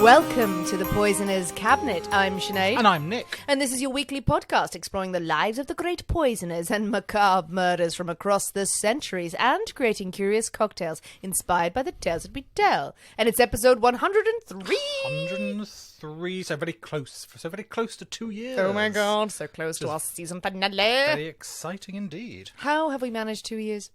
Welcome to the Poisoner's Cabinet. I'm Sinead. And I'm Nick. And this is your weekly podcast exploring the lives of the great poisoners and macabre murders from across the centuries and creating curious cocktails inspired by the tales that we tell. And it's episode 103. 103, so very close to 2 years. Oh my god, so close to our season finale. Very exciting indeed. How have we managed 2 years?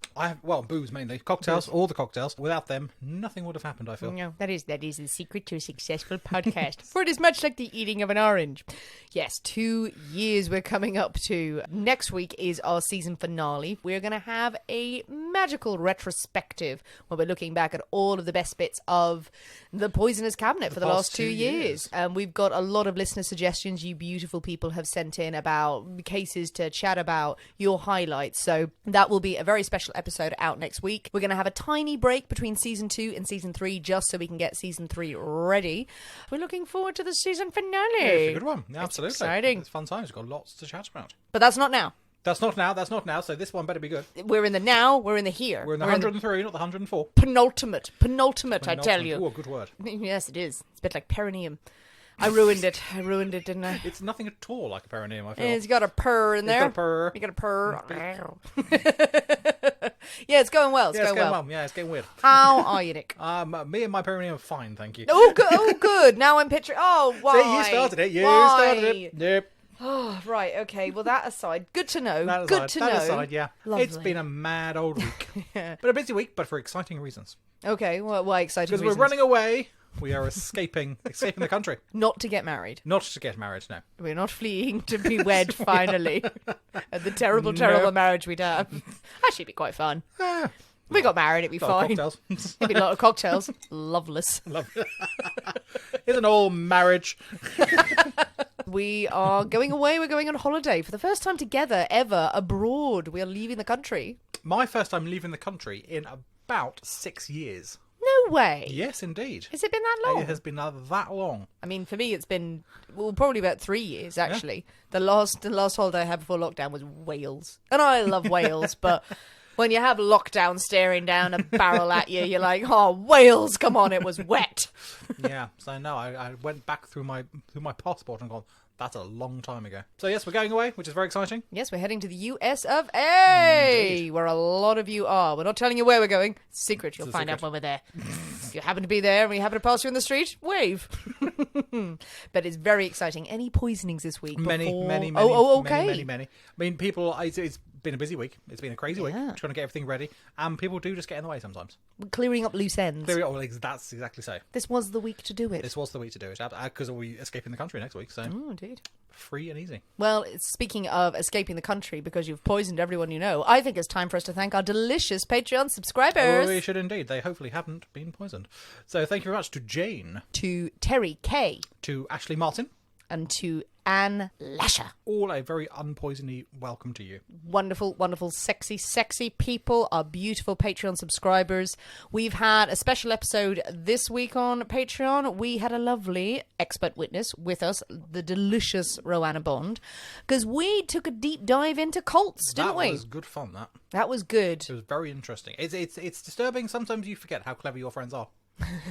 Booze mainly. Cocktails, all the cocktails. Without them, nothing would have happened, I feel. No, that is the secret to a successful podcast. For it is much like the eating of an orange. Yes, 2 years we're coming up to. Next week is our season finale. We're going to have a magical retrospective where we're looking back at all of the best bits of the Poisoner's Cabinet for the last 2 years. We've got a lot of listener suggestions you beautiful people have sent in about cases to chat about, your highlights. So that will be a very special episode out next week. We're going to have a tiny break between season 2 and season 3 just so we can get season 3 ready. We're looking forward to the season finale. Yeah, it's a good one. Yeah, absolutely. Exciting. It's fun times. We've got lots to chat about. But that's not now. That's not now, so this one better be good. We're in the now, we're in the here. We're in the 103, not the 104. Penultimate, I tell you. Oh, a good word. Yes, it is. It's a bit like perineum. I ruined it, didn't I? It's nothing at all like a perineum, I feel. It's got a purr in there. It's got a purr. You got a purr. Yeah, it's going well. It's going well. Yeah, it's getting weird. How are you, Nick? Me and my perineum are fine, thank you. Oh, good. Oh, good. Now I'm picturing... Oh, why? See, you started it. Started it. Yep. Oh, right. Okay. Well, that aside, good to know. That aside, yeah. Lovely. It's been a mad old week. Yeah. But a busy week, but for exciting reasons. Okay. Well, why exciting reasons? Because we're running away. We are escaping the country. Not to get married. Not to get married, no. We're not fleeing to be wed, finally. And the terrible marriage we'd have. Actually, it'd be quite fun. We got married, it'd be fine. It'd be a lot of cocktails. Loveless. Isn't all marriage? We are going away. We're going on holiday for the first time together ever abroad. We are leaving the country. My first time leaving the country in about 6 years. No way. Yes, indeed. Has it been that long? It has been that long. I mean, for me, it's been probably about 3 years actually. Yeah. The last holiday I had before lockdown was Wales, and I love Wales, but when you have lockdown staring down a barrel at you, you're like, oh, Wales, come on, it was wet. Yeah, so no, I went back through my passport and gone, that's a long time ago. So yes, we're going away, which is very exciting. Yes, we're heading to the US of A, Indeed. Where a lot of you are. We're not telling you where we're going. It's a secret. You'll find out when we're there. If you happen to be there and we happen to pass you in the street, wave. But it's very exciting. Any poisonings this week? Many. Oh, okay. Many. I mean, people, it's been a busy week. It's been a crazy week, trying to get everything ready. And people do just get in the way sometimes. Clearing up loose ends. That's exactly so. This was the week to do it. This was the week to do it, because we'll be escaping the country next week. So. Oh, indeed. Free and easy. Well, speaking of escaping the country because you've poisoned everyone you know, I think it's time for us to thank our delicious Patreon subscribers. Oh, we should indeed. They hopefully haven't been poisoned. So thank you very much to Jane. To Terry K. To Ashley Martin. And to Anne Lasher. All a very unpoisony welcome to you. Wonderful, wonderful, sexy people, our beautiful Patreon subscribers. We've had a special episode this week on Patreon. We had a lovely expert witness with us, the delicious Roanna Bond, because we took a deep dive into cults, didn't we? That was good fun, that. That was good. It was very interesting. It's disturbing. Sometimes you forget how clever your friends are.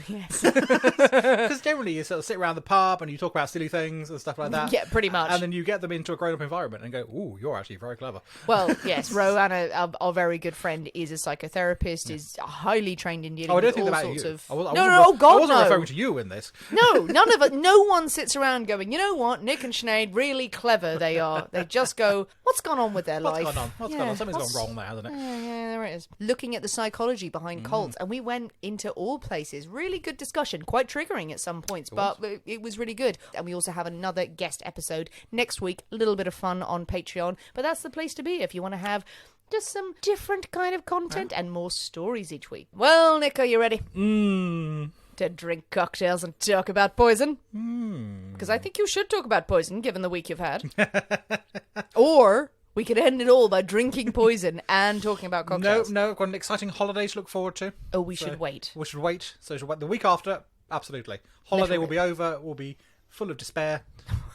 Yes. Because generally you sort of sit around the pub and you talk about silly things and stuff like that. Yeah, pretty much. And then you get them into a grown-up environment and go, ooh, you're actually very clever. Well, yes, Roanna, our very good friend, is a psychotherapist, is highly trained in dealing with all sorts of... I wasn't referring to you in this. No, none of it. No one sits around going, you know what, Nick and Sinead, really clever they are. They just go, what's gone on with their life? What's gone on? Something's gone wrong there, hasn't it? Yeah, there it is. Looking at the psychology behind cults, and we went into all places. Really good discussion, quite triggering at some points, but it was really good. And we also have another guest episode next week. A little bit of fun on Patreon, but that's the place to be if you want to have just some different kind of content and more stories each week. Well, Nick, are you ready? To drink cocktails and talk about poison? Because I think you should talk about poison, given the week you've had. Or we could end it all by drinking poison and talking about cocktails. No, got an exciting holiday to look forward to. Oh, we should wait. We should wait. So the week after, absolutely. Holiday will be over. We'll be full of despair.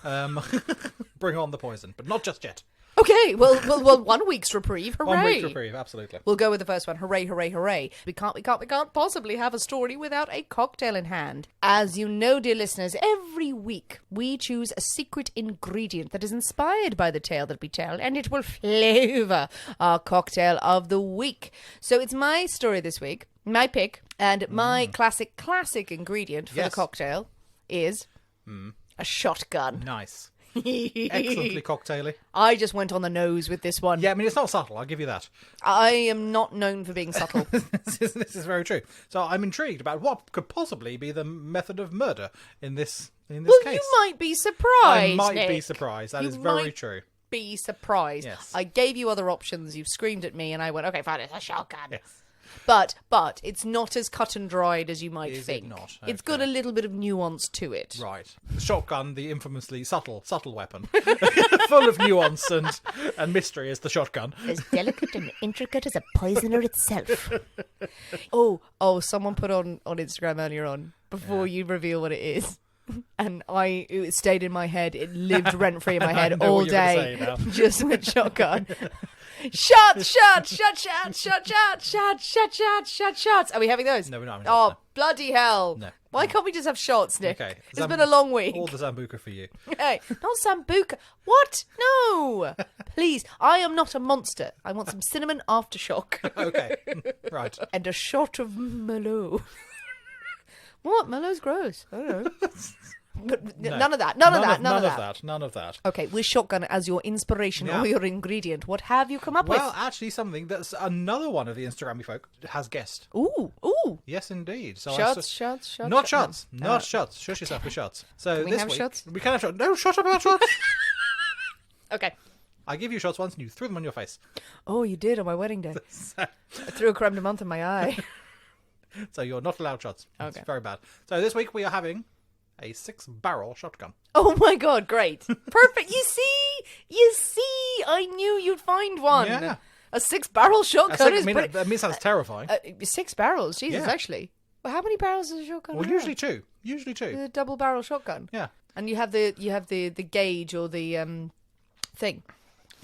Bring on the poison, but not just yet. Okay, well, 1 week's reprieve. Hooray! 1 week's reprieve, absolutely. We'll go with the first one. Hooray, hooray, hooray. We can't possibly have a story without a cocktail in hand. As you know, dear listeners, every week we choose a secret ingredient that is inspired by the tale that we tell, and it will flavour our cocktail of the week. So it's my story this week, my pick, and my classic ingredient for the cocktail is a shotgun. Nice. Excellently cocktaily. I just went on the nose with this one. Yeah, I mean, it's not subtle, I'll give you that. I am not known for being subtle. This is very true. So I'm intrigued about what could possibly be the method of murder in this case. You might be surprised, I might Nick. be surprised. That is very true. Be surprised. Yes. I gave you other options. You screamed at me, and I went, "Okay, fine, it's a shotgun." Yes. But it's not as cut and dried as you might think. It not? It's got a little bit of nuance to it. Right. The shotgun, the infamously subtle weapon. Full of nuance and mystery is the shotgun. As delicate and intricate as a poisoner itself. Oh, someone put on Instagram earlier on, before you reveal what it is. And it stayed in my head. It lived rent-free in my head all day. Just with shotgun. Shots! Are we having those? No, we're not. Oh, bloody hell. No. Why can't we just have shots, Nick? Okay. It's been a long week. All the Sambuca for you. Hey, not Sambuca. What? No. Please, I am not a monster. I want some cinnamon aftershock. Okay. Right. And a shot of Merlot. What? Merlot's gross. I don't know. But No. none of that. None of that. Okay, with shotgun as your inspiration or your ingredient, what have you come up with? Well, actually, something that's another one of the Instagrammy folk has guessed. Ooh. Yes, indeed. So Shots. Not shots. Not shots. Shush yourself with shots. So Can we this have week shots? we can have shots. No, shut up about shots. Okay. I give you shots once and you threw them on your face. Oh, you did on my wedding day. I threw a creme de menthe in my eye. So you're not allowed shots. Okay. It's very bad. So this week we are having a 6-barrel shotgun. Oh my god, great. Perfect. You see, I knew you'd find one. Yeah. A 6-barrel shotgun is that means that's terrifying. 6 barrels, Jesus, Yeah. actually. Well, how many barrels is a shotgun? Well, have? usually two. A double barrel shotgun. Yeah. And you have the gauge or the thing.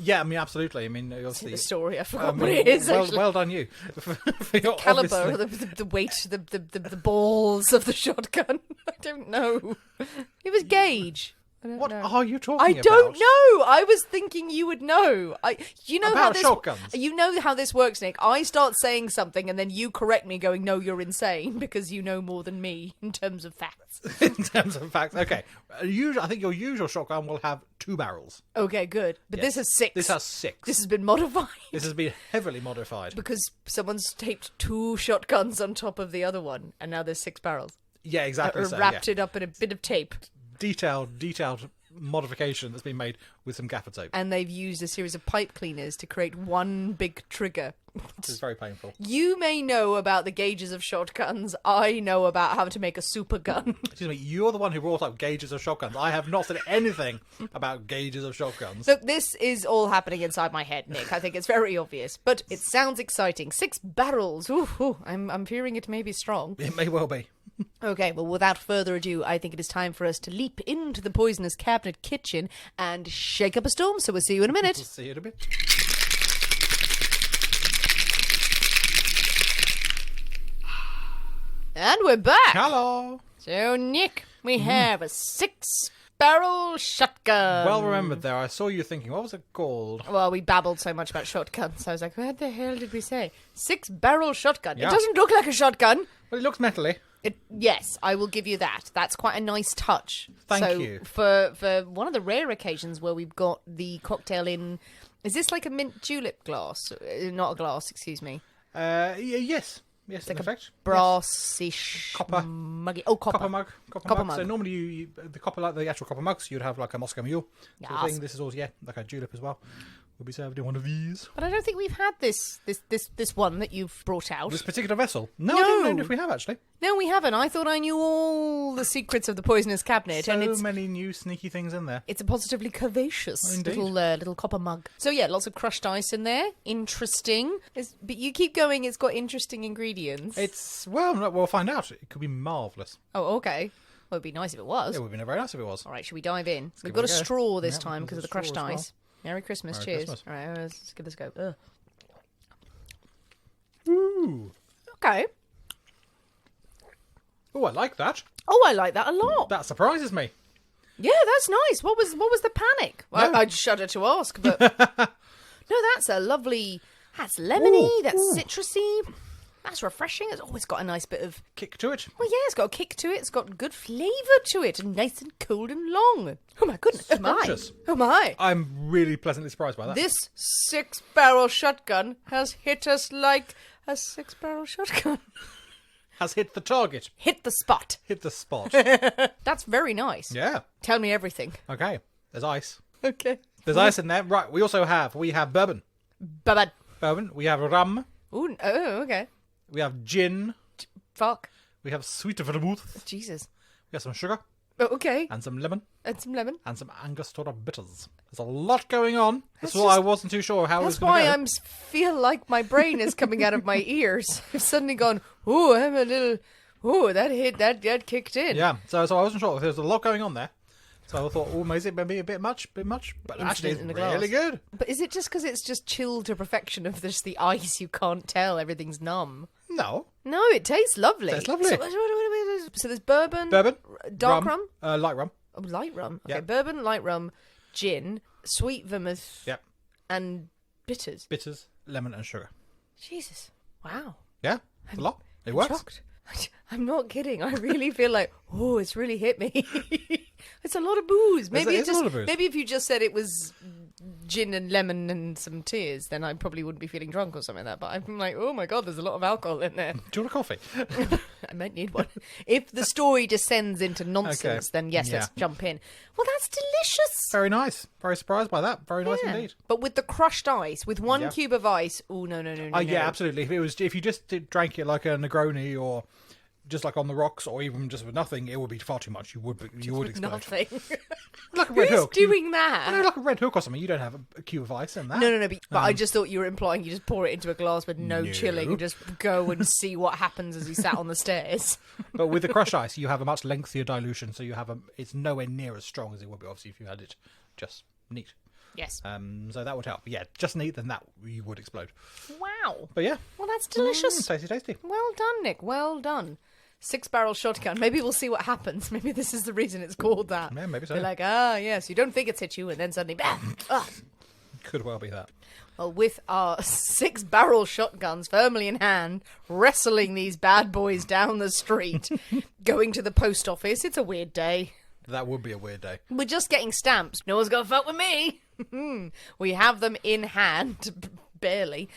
Yeah, I mean, absolutely. I mean, obviously, The story, I forgot what it is. Actually. well done you. For your Caliber, obviously- the weight, the balls of the shotgun. I don't know. It was gauge. I don't What know. are you talking I about? don't know. I was thinking you would know. You know About how this shotguns? You know how this works, Nick. I start saying something and then you correct me, going, "No, you're insane," because you know more than me in terms of facts. In terms of facts, okay. I think your usual shotgun will have 2 barrels. Okay, good. But Yes. this has 6. This has 6. This has been modified. This has been heavily modified. Because someone's taped 2 shotguns on top of the other one, and now there's 6 barrels. Yeah, exactly. Or So, wrapped it up in a bit of tape. Detailed modification that's been made with some gaffer tape. And they've used a series of pipe cleaners to create one big trigger. This is very painful. You may know about the gauges of shotguns. I know about how to make a super gun. Excuse me, you're the one who brought up gauges of shotguns. I have not said anything about gauges of shotguns. Look, this is all happening inside my head, Nick. I think it's very obvious. But it sounds exciting. 6 barrels. Ooh, I'm fearing it may be strong. It may well be. Okay, well, without further ado, I think it is time for us to leap into the poisonous cabinet kitchen and shake up a storm. So we'll see you in a minute. We'll see you in a bit. And we're back. Hello. So, Nick, we have a 6-barrel shotgun. Well remembered there. I saw you thinking, what was it called? Well, we babbled so much about shotguns. I was like, what the hell did we say? 6-barrel shotgun. Yeah. It doesn't look like a shotgun. Well, it looks metally. Yes, I will give you that. That's quite a nice touch. Thank you. For one of the rare occasions where we've got the cocktail in... Is this like a mint julep glass? Not a glass, excuse me. Yes. Yes, in effect. Brassish... Copper. Muggy. Oh, copper. Copper mug. Copper mug. So normally you the copper, like the actual copper mugs, you'd have like a Moscow Mule sort of Yes. thing. This is also, like a julep as well. Will be served in one of these. But I don't think we've had this one that you've brought out. This particular vessel? No, No. I don't know if we have actually. No, we haven't. I thought I knew all the secrets of the poisonous cabinet, So and it's many new sneaky things in there. a positively curvaceous Indeed. little copper mug. So yeah, lots of crushed ice in there. Interesting. But you keep going. It's got interesting ingredients. We'll find out. It could be marvellous. Oh, okay. Well, it'd be nice if it was. It would be very nice if it was. All right, should we dive in? We've give got a it a go. straw this Yeah, time because there's of the a straw crushed as well. ice. Merry Christmas. Merry Cheers. Christmas. All right, let's give this a go. Ugh. Ooh. Okay. Oh, I like that. Oh, I like that a lot. That surprises me. Yeah, that's nice. What was the panic? Well, No. I'd shudder to ask, but no, that's a lovely. That's lemony. Ooh, That's ooh. citrusy. That's refreshing. It's always got a nice bit of. Kick to it. Well, yeah, it's got a kick to it. It's got good flavour to it, and nice and cold and long. Oh my goodness! Oh my! Scrumptious. Oh my! I'm really pleasantly surprised by that. This 6-barrel shotgun has hit us like a 6-barrel shotgun. Has hit the target. Hit the spot. Hit the spot. That's very nice. Yeah. Tell me everything. Okay. There's ice. Okay. There's ice in there. Right. We have bourbon. Bye-bye. Bourbon. We have rum. Ooh, oh, okay. We have gin. Fuck. We have sweet vermouth. Jesus. We have some sugar Oh, okay. and some lemon And some lemon. and some Angostura bitters. There's a lot going on. That's That's why I just- wasn't too sure how it was That's going why to go. I feel like my brain is coming out of my ears. I've suddenly gone, ooh, I'm a little... Ooh, that hit, that kicked in. Yeah. So I wasn't sure. There's a lot going on there. So I thought, oh, maybe a bit much. But actually, it's in the really glass. good. But is it just because it's just chilled to perfection of just the ice? You can't tell. Everything's numb. No. No, it tastes lovely. Tastes lovely. So there's bourbon, Bourbon. dark rum, light rum. oh, light rum. Okay, Yep. bourbon, light rum, gin, sweet vermouth, Yep. and bitters. Bitters, lemon and sugar. Jesus, wow. Yeah. It's a lot. It I'm works. shocked. I'm not kidding. I really feel like, oh, it's really hit me. It's a lot of booze. Maybe It's a lot of booze. Maybe if you just said it was gin and lemon and some tears, then I probably wouldn't be feeling drunk or something like that. But I'm like, oh my god, there's a lot of alcohol in there. Do you want a coffee? I might need one. If the story descends into nonsense, Okay. then yes, let's Yeah. jump in. Well, that's delicious. Very nice. Very surprised by that. Very nice Yeah. indeed. But with the crushed ice, with one Yeah. cube of ice, oh no. Yeah, absolutely. If you just drank it like a Negroni or just like on the rocks or even just with nothing, it would be far too much. You would explode. Nothing. Like a Red Who's Hook. doing that? Like a Red Hook or something. You don't have a cube of ice in that. No. But I just thought you were implying you just pour it into a glass with no chilling and just go and see what happens as you sat on the stairs. But with the crushed ice, you have a much lengthier dilution, so it's nowhere near as strong as it would be, obviously, if you had it just neat. Yes. So that would help. Yeah, just neat, then that you would explode. Wow. But yeah, Well, that's delicious. tasty. Well done, Nick. Well done. 6-barrel shotgun. Maybe we'll see what happens. Maybe this is the reason it's called that. Yeah, maybe so. They're like, yes, you don't think it's hit you, and then suddenly, bam! Ugh. Could well be that. Well, with our 6-barrel shotguns firmly in hand, wrestling these bad boys down the street, going to the post office. It's a weird day. That would be a weird day. We're just getting stamps. No one's gonna fuck with me. We have them in hand, barely.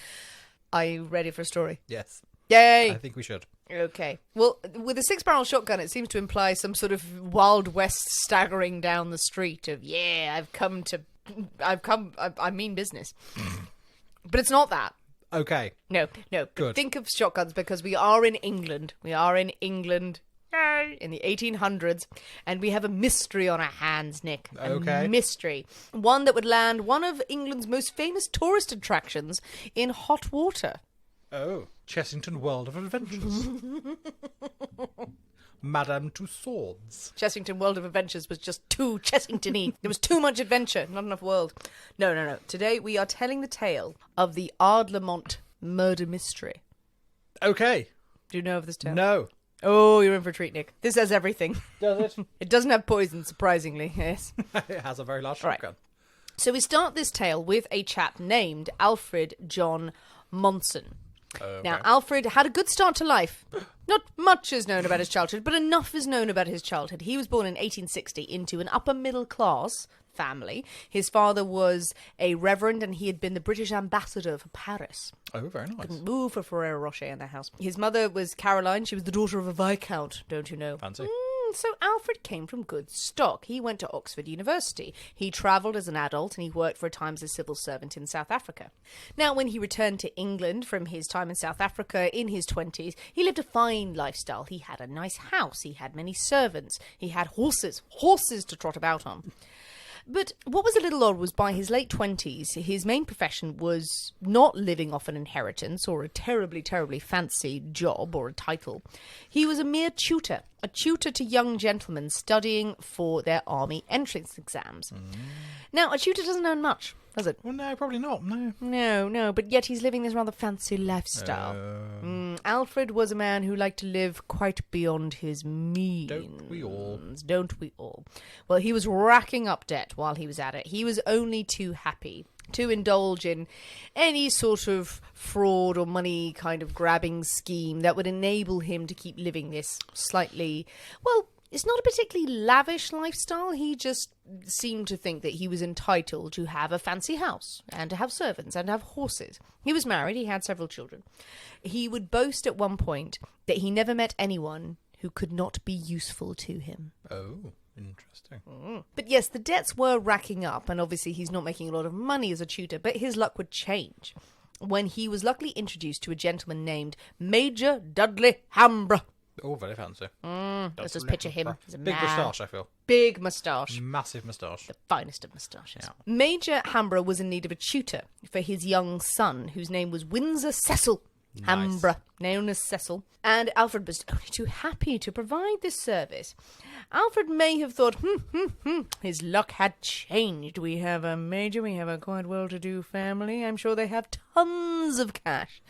Are you ready for a story? Yes, Yay! I think we should. Okay. Well, with a 6-barrel shotgun, it seems to imply some sort of Wild West staggering down the street of, I mean business. But it's not that. Okay. No. Good. Think of shotguns because we are in England. We are in England in the 1800s, and we have a mystery on our hands, Nick. Okay. A mystery. One that would land one of England's most famous tourist attractions in hot water. Oh, Chessington World of Adventures. Madame Tussauds. Chessington World of Adventures was just too Chessington-y. There was too much adventure, not enough world. No. Today we are telling the tale of the Ardlamont murder mystery. Okay. Do you know of this tale? No. Oh, you're in for a treat, Nick. This has everything. Does it? It doesn't have poison, surprisingly, yes. It has a very large Right. shotgun. So we start this tale with a chap named Alfred John Monson. Okay. Now, Alfred had a good start to life. Not much is known about his childhood, but enough is known about his childhood. He was born in 1860 into an upper middle class family. His father was a reverend and he had been the British ambassador for Paris. Oh, very nice. Ooh, for Ferrero Rocher in their house. His mother was Caroline. She was the daughter of a viscount, don't you know? Fancy. So Alfred came from good stock. He went to Oxford University. He travelled as an adult and he worked for a time as a civil servant in South Africa. Now, when he returned to England from his time in South Africa in his 20s, he lived a fine lifestyle. He had a nice house. He had many servants. He had horses to trot about on. But what was a little odd was by his late 20s, his main profession was not living off an inheritance or a terribly, terribly fancy job or a title. He was a mere tutor, a tutor to young gentlemen studying for their army entrance exams. Now, a tutor doesn't earn much. does it? Well, no, probably not. No. No, but yet he's living this rather fancy lifestyle. Alfred was a man who liked to live quite beyond his means. Don't we all? Don't we all? Well, he was racking up debt while he was at it. He was only too happy to indulge in any sort of fraud or money kind of grabbing scheme that would enable him to keep living this slightly, well, it's not a particularly lavish lifestyle. He just seemed to think that he was entitled to have a fancy house and to have servants and to have horses. He was married. He had several children. He would boast at one point that he never met anyone who could not be useful to him. Oh, interesting. But yes, the debts were racking up, and obviously he's not making a lot of money as a tutor, but his luck would change when he was luckily introduced to a gentleman named Major Dudley Hambro. Oh, very fancy. Let's just picture him as a big man. moustache, I feel. Big moustache. Massive moustache. The finest of moustaches. Yeah. Major Hambro was in need of a tutor for his young son, whose name was Windsor Cecil Hambro, known as Cecil. And Alfred was only too happy to provide this service. Alfred may have thought, his luck had changed. We have a major, we have a quite well-to-do family. I'm sure they have tons of cash.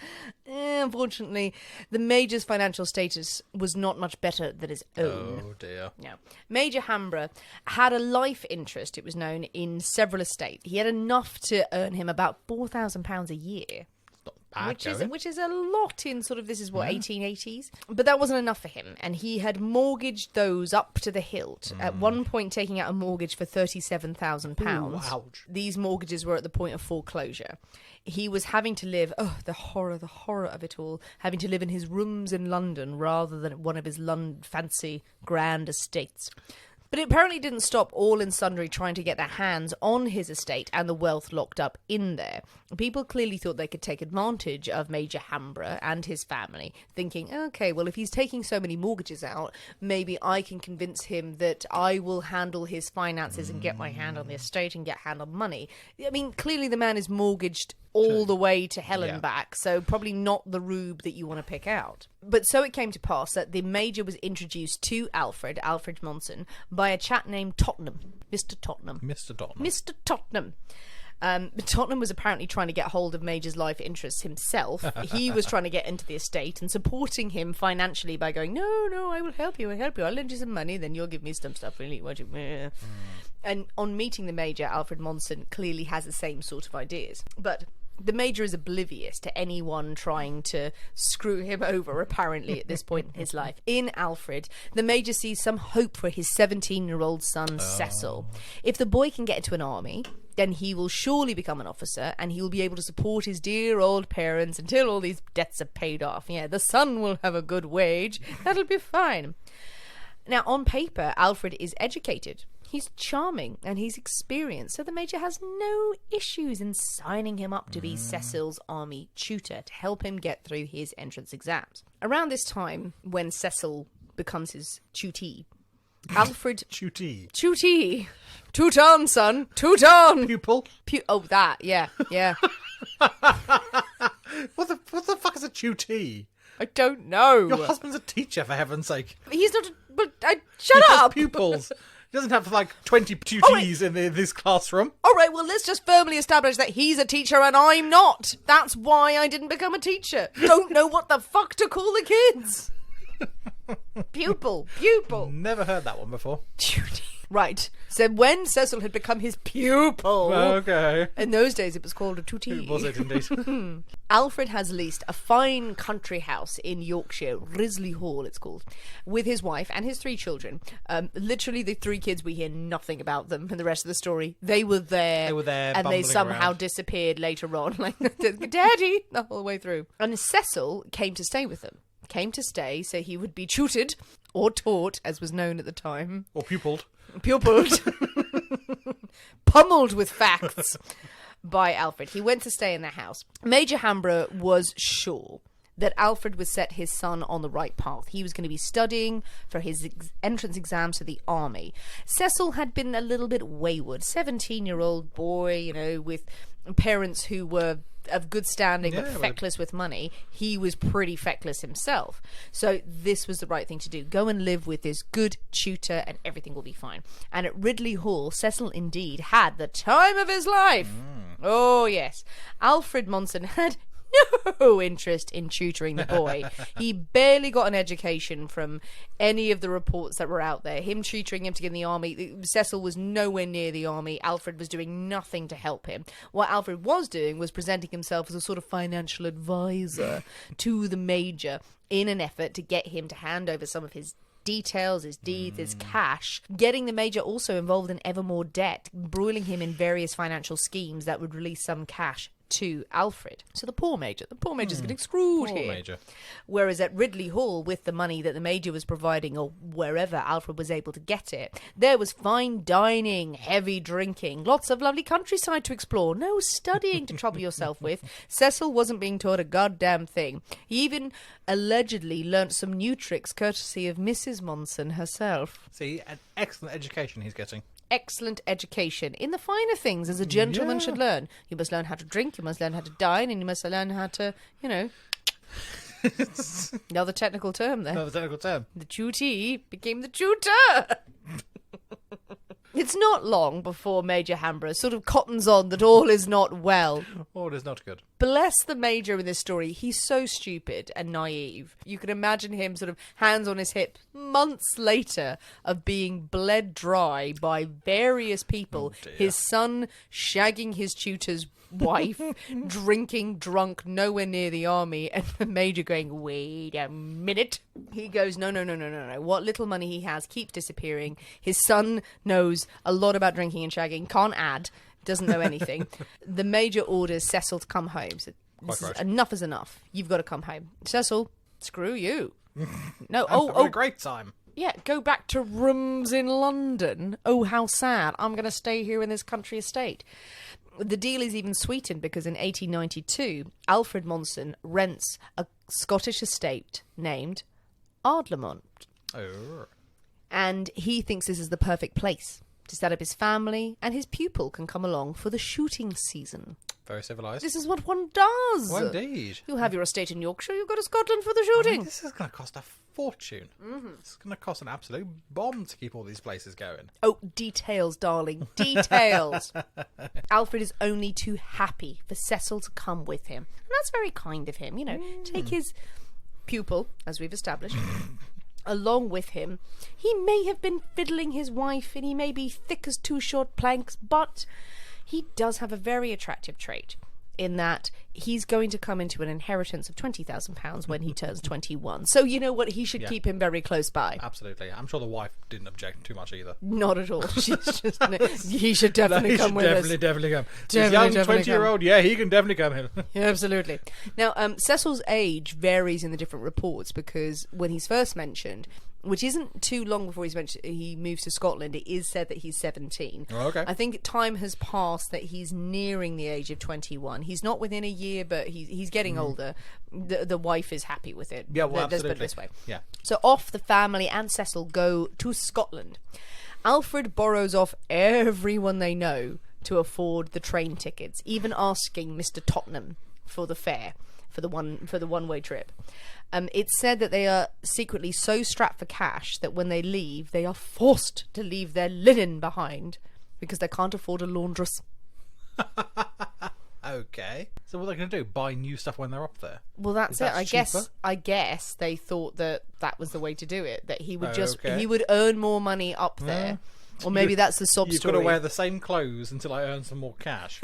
Unfortunately, the major's financial status was not much better than his own. Oh, dear. No. Major Hambro had a life interest, it was known, in several estates. He had enough to earn him about £4,000 a year. Which is a lot in sort of, this is what, 1880s? But that wasn't enough for him, and he had mortgaged those up to the hilt, at one point taking out a mortgage for £37,000. Ouch. These mortgages were at the point of foreclosure. He was having to live, the horror of it all, having to live in his rooms in London rather than at one of his fancy grand estates. But it apparently didn't stop all and sundry trying to get their hands on his estate and the wealth locked up in there. People clearly thought they could take advantage of Major Hambro and his family, thinking, okay, well, if he's taking so many mortgages out, maybe I can convince him that I will handle his finances and get my hand on the estate and get hand on money. I mean, clearly the man is mortgaged all the way to hell and back, so probably not the rube that you want to pick out. But so it came to pass that the major was introduced to Alfred Monson, by a chap named Tottenham. Mr. Tottenham. Tottenham was apparently trying to get hold of Major's life interests himself. He was trying to get into the estate and supporting him financially by going, no, I will help you, I'll lend you some money, then you'll give me some stuff, really, won't you? And on meeting the major, Alfred Monson clearly has the same sort of ideas. But the major is oblivious to anyone trying to screw him over, apparently, at this point in his life. In Alfred, the major sees some hope for his 17-year-old son, Cecil. If the boy can get into an army, then he will surely become an officer, and he will be able to support his dear old parents until all these debts are paid off. Yeah, the son will have a good wage. That'll be fine. Now, on paper, Alfred is educated. He's charming and he's experienced, so the major has no issues in signing him up to be Cecil's army tutor to help him get through his entrance exams. Around this time, when Cecil becomes his tutee, Alfred... Tutee. Toot on, son. Toot on. Pupil. That, yeah. What the fuck is a tutee? I don't know. Your husband's a teacher, for heaven's sake. He's not... Shut He has up! pupils. He doesn't have, 20 tutees in this classroom. All right, well, let's just firmly establish that he's a teacher and I'm not. That's why I didn't become a teacher. Don't know what the fuck to call the kids. Pupil. Never heard that one before. Right. So when Cecil had become his pupil... Okay. In those days, it was called a tutee. Was it indeed? Alfred has leased a fine country house in Yorkshire, Risley Hall it's called, with his wife and his 3 children. Literally the 3 kids, we hear nothing about them in the rest of the story. They were there and they somehow around. Disappeared later on, like, Daddy, the whole way through. And Cecil came to stay with them. Came to stay so he would be tutored, or taught, as was known at the time. Or pupilled. Pummeled with facts by Alfred. He went to stay in their house. Major Hambro was sure that Alfred would set his son on the right path. He was going to be studying for his entrance exams to the army. Cecil had been a little bit wayward. 17-year-old boy, with parents who were of good standing but feckless with money. He was pretty feckless himself. So this was the right thing to do. Go and live with this good tutor and everything will be fine. And at Ridley Hall, Cecil indeed had the time of his life. Oh, yes. Alfred Monson had no interest in tutoring the boy. He barely got an education from any of the reports that were out there. Him tutoring him to get in the army. Cecil was nowhere near the army. Alfred was doing nothing to help him. What Alfred was doing was presenting himself as a sort of financial advisor to the Major in an effort to get him to hand over some of his details, his deeds, his cash, getting the Major also involved in ever more debt, embroiling him in various financial schemes that would release some cash to Alfred. So the poor Major's getting screwed Poor here. Major. Whereas at Ridley Hall, with the money that the Major was providing, or wherever Alfred was able to get it, there was fine dining, heavy drinking, lots of lovely countryside to explore, no studying to trouble yourself with. Cecil wasn't being taught a goddamn thing. He even allegedly learnt some new tricks courtesy of Mrs. Monson herself. See, an excellent education he's getting. Excellent education in the finer things as a gentleman should learn. You must learn how to drink, you must learn how to dine, and you must learn how to, another technical term there. Another technical term. The tutee became the tutor. It's not long before Major Hambro sort of cottons on that all is not well. All is not good. Bless the Major in this story. He's so stupid and naive. You can imagine him sort of hands on his hip months later of being bled dry by various people. Oh, dear. His son shagging his tutor's wife, drinking drunk nowhere near the army, and the Major going, wait a minute. He goes, no. What little money he has keeps disappearing. His son knows a lot about drinking and shagging, can't add, doesn't know anything. The Major orders Cecil to come home. So enough is enough. You've got to come home. Cecil, screw you. No, a great time. Yeah, go back to rooms in London. Oh, how sad. I'm going to stay here in this country estate. The deal is even sweetened because in 1892, Alfred Monson rents a Scottish estate named Ardlamont. Oh. And he thinks this is the perfect place to set up his family, and his pupil can come along for the shooting season. Very civilised. This is what one does. Well, indeed. You'll have your estate in Yorkshire, you'll go to Scotland for the shooting. I mean, this is going to cost a fortune. It's going to cost an absolute bomb to keep all these places going. Oh, details, darling, details. Alfred is only too happy for Cecil to come with him. And that's very kind of him, Take his pupil, as we've established, along with him. He may have been fiddling his wife, and he may be thick as two short planks, but he does have a very attractive trait in that he's going to come into an inheritance of £20,000 when he turns 21. So you know what? He should keep him very close by. Absolutely. I'm sure the wife didn't object too much either. Not at all. She's just. He should definitely come with us. Definitely come. Definitely, This young 20-year-old, yeah, he can definitely come here. Yeah, absolutely. Now, Cecil's age varies in the different reports because when he's first mentioned, which isn't too long before he moves to Scotland, it is said that he's 17. Oh, okay. I think time has passed that he's nearing the age of 21. He's not within a year, but he's getting older. The wife is happy with it. Yeah, well, let's put absolutely. it this way. Yeah. So off the family and Cecil go to Scotland. Alfred borrows off everyone they know to afford the train tickets, even asking Mr. Tottenham for the fare for the one-way trip. It's said that they are secretly so strapped for cash that when they leave, they are forced to leave their linen behind because they can't afford a laundress. Okay. So what are they going to do? Buy new stuff when they're up there? Well, that's it. Cheaper? I guess they thought that was the way to do it. That he would Okay. he would earn more money up there, or maybe that's the sob You've story. got to wear the same clothes until I earn some more cash.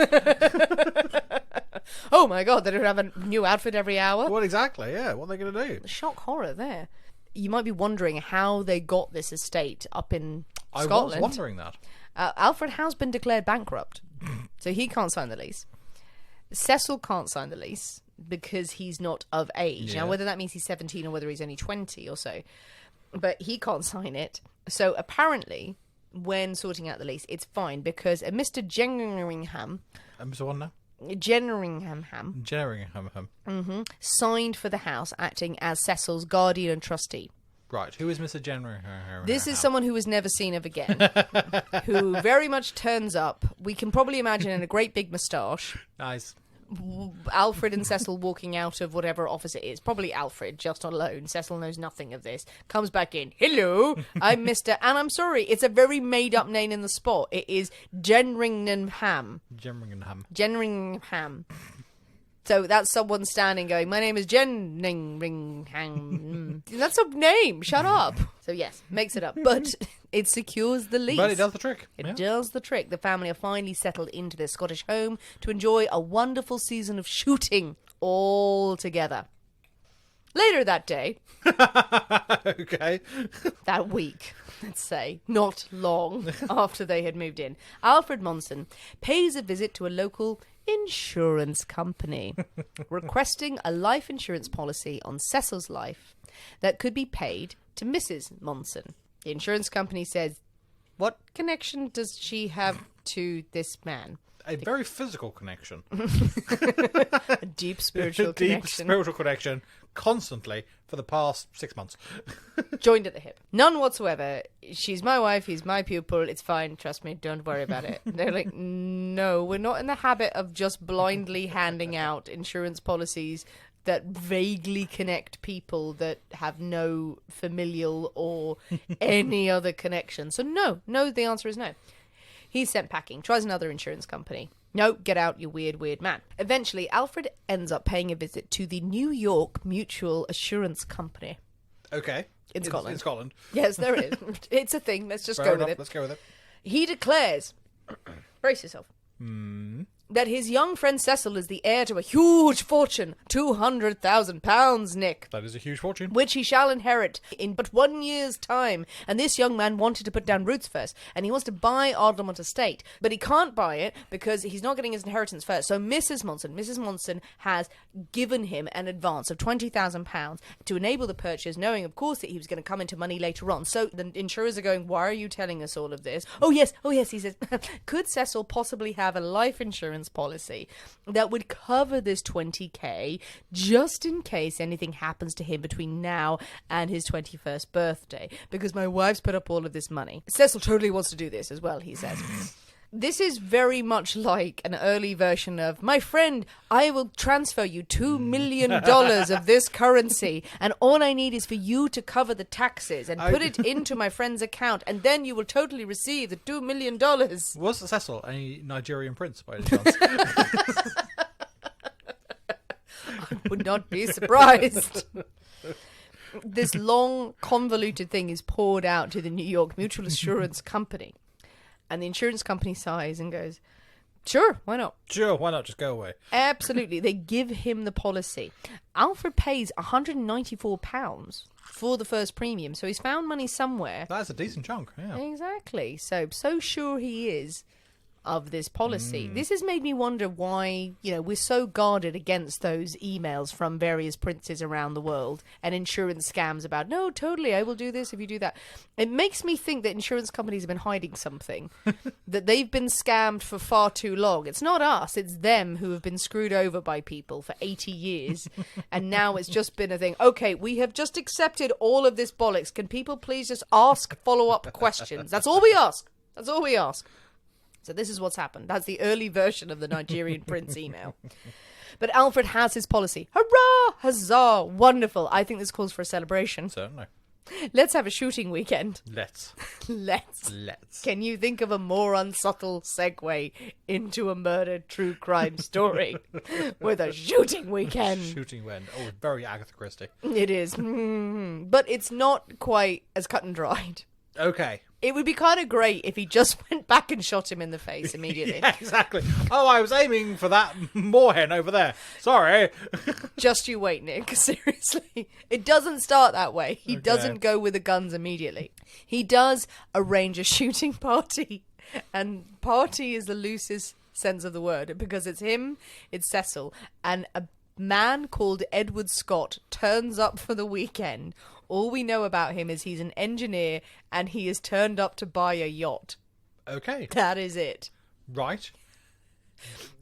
Oh my God! They don't have a new outfit every hour. Well, exactly. Yeah. What are they going to do? Shock horror there. You might be wondering how they got this estate up in Scotland. I was wondering that. Alfred has been declared bankrupt, so he can't sign the lease. Cecil can't sign the lease because he's not of age. Yeah. Now, whether that means he's 17 or whether he's only 20 or so, but he can't sign it. So apparently, when sorting out the lease, it's fine because Mr. Jeringham... So on now? Jeringham signed for the house, acting as Cecil's guardian and trustee. Right. Who is Mr. Jenner? This is someone who was never seen of again, who very much turns up. We can probably imagine in a great big moustache. Nice. Alfred and Cecil walking out of whatever office it is. Probably Alfred, just alone. Cecil knows nothing of this. Comes back in. Hello, I'm Mr. And I'm sorry, it's a very made-up name in the spot. It is Jenringham. Jenringham. So that's someone standing going, my name is Jenringham. That's a name. Shut up. So yes, makes it up. But it secures the lease. But it does the trick. It does the trick. The family are finally settled into their Scottish home to enjoy a wonderful season of shooting all together. Later that day. Okay. That week, let's say, not long after they had moved in, Alfred Monson pays a visit to a local insurance company, requesting a life insurance policy on Cecil's life that could be paid to Mrs. Monson. The insurance company says, what connection does she have to this man? A very physical connection. A deep spiritual connection. Deep spiritual connection, constantly, for the past 6 months. Joined at the hip. None whatsoever. She's my wife, he's my pupil, it's fine, trust me, don't worry about it. They're like, no, we're not in the habit of just blindly handing out insurance policies that vaguely connect people that have no familial or any other connection. So no, the answer is no. He's sent packing, tries another insurance company. No, get out, you weird man. Eventually, Alfred ends up paying a visit to the New York Mutual Assurance Company. Okay. In Scotland. In Scotland. Yes, there is. It's a thing. Let's just go with it. Let's go with it. He declares, brace yourself, that his young friend Cecil is the heir to a huge fortune, £200,000, Nick. That is a huge fortune. Which he shall inherit in but 1 year's time. And this young man wanted to put down roots first, and he wants to buy Ardlamont estate, but he can't buy it because he's not getting his inheritance first. So Mrs. Monson has given him an advance of £20,000 to enable the purchase, knowing, of course, that he was going to come into money later on. So the insurers are going, why are you telling us all of this? Oh yes, he says, could Cecil possibly have a life insurance policy that would cover this 20k just in case anything happens to him between now and his 21st birthday, because my wife's put up all of this money. Cecil totally wants to do this as well, he says. This is very much like an early version of, my friend, I will transfer you $2 million of this currency, and all I need is for you to cover the taxes and put it into my friend's account, and then you will totally receive the $2 million. Was Cecil a Nigerian prince by any chance? I would not be surprised. This long, convoluted thing is poured out to the New York Mutual Assurance Company. And the insurance company sighs and goes, sure, why not? Sure, why not? Just go away. Absolutely. They give him the policy. Alfred pays £194 for the first premium. So he's found money somewhere. That's a decent chunk, yeah. Exactly. So sure he is of this policy. This has made me wonder why, we're so guarded against those emails from various princes around the world and insurance scams about, no, totally, I will do this if you do that. It makes me think that insurance companies have been hiding something, that they've been scammed for far too long. It's not us, it's them who have been screwed over by people for 80 years. And now it's just been a thing. Okay, we have just accepted all of this bollocks. Can people please just ask follow-up questions? That's all we ask. That's all we ask. So this is what's happened. That's the early version of the Nigerian prince email. But Alfred has his policy. Hurrah! Huzzah! Wonderful. I think this calls for a celebration. Certainly. Let's have a shooting weekend. Let's. Can you think of a more unsubtle segue into a murder true crime story with a shooting weekend? Shooting weekend. Oh, very Agatha Christie. It is. But it's not quite as cut and dried. Okay. It would be kind of great if he just went back and shot him in the face immediately. Yeah, exactly. Oh, I was aiming for that moorhen over there. Sorry. Just you wait, Nick. Seriously. It doesn't start that way. He doesn't go with the guns immediately. He does arrange a shooting party. And party is the loosest sense of the word, because it's him, it's Cecil, and a man called Edward Scott turns up for the weekend. All we know about him is he's an engineer and he has turned up to buy a yacht. Okay. That is it. Right.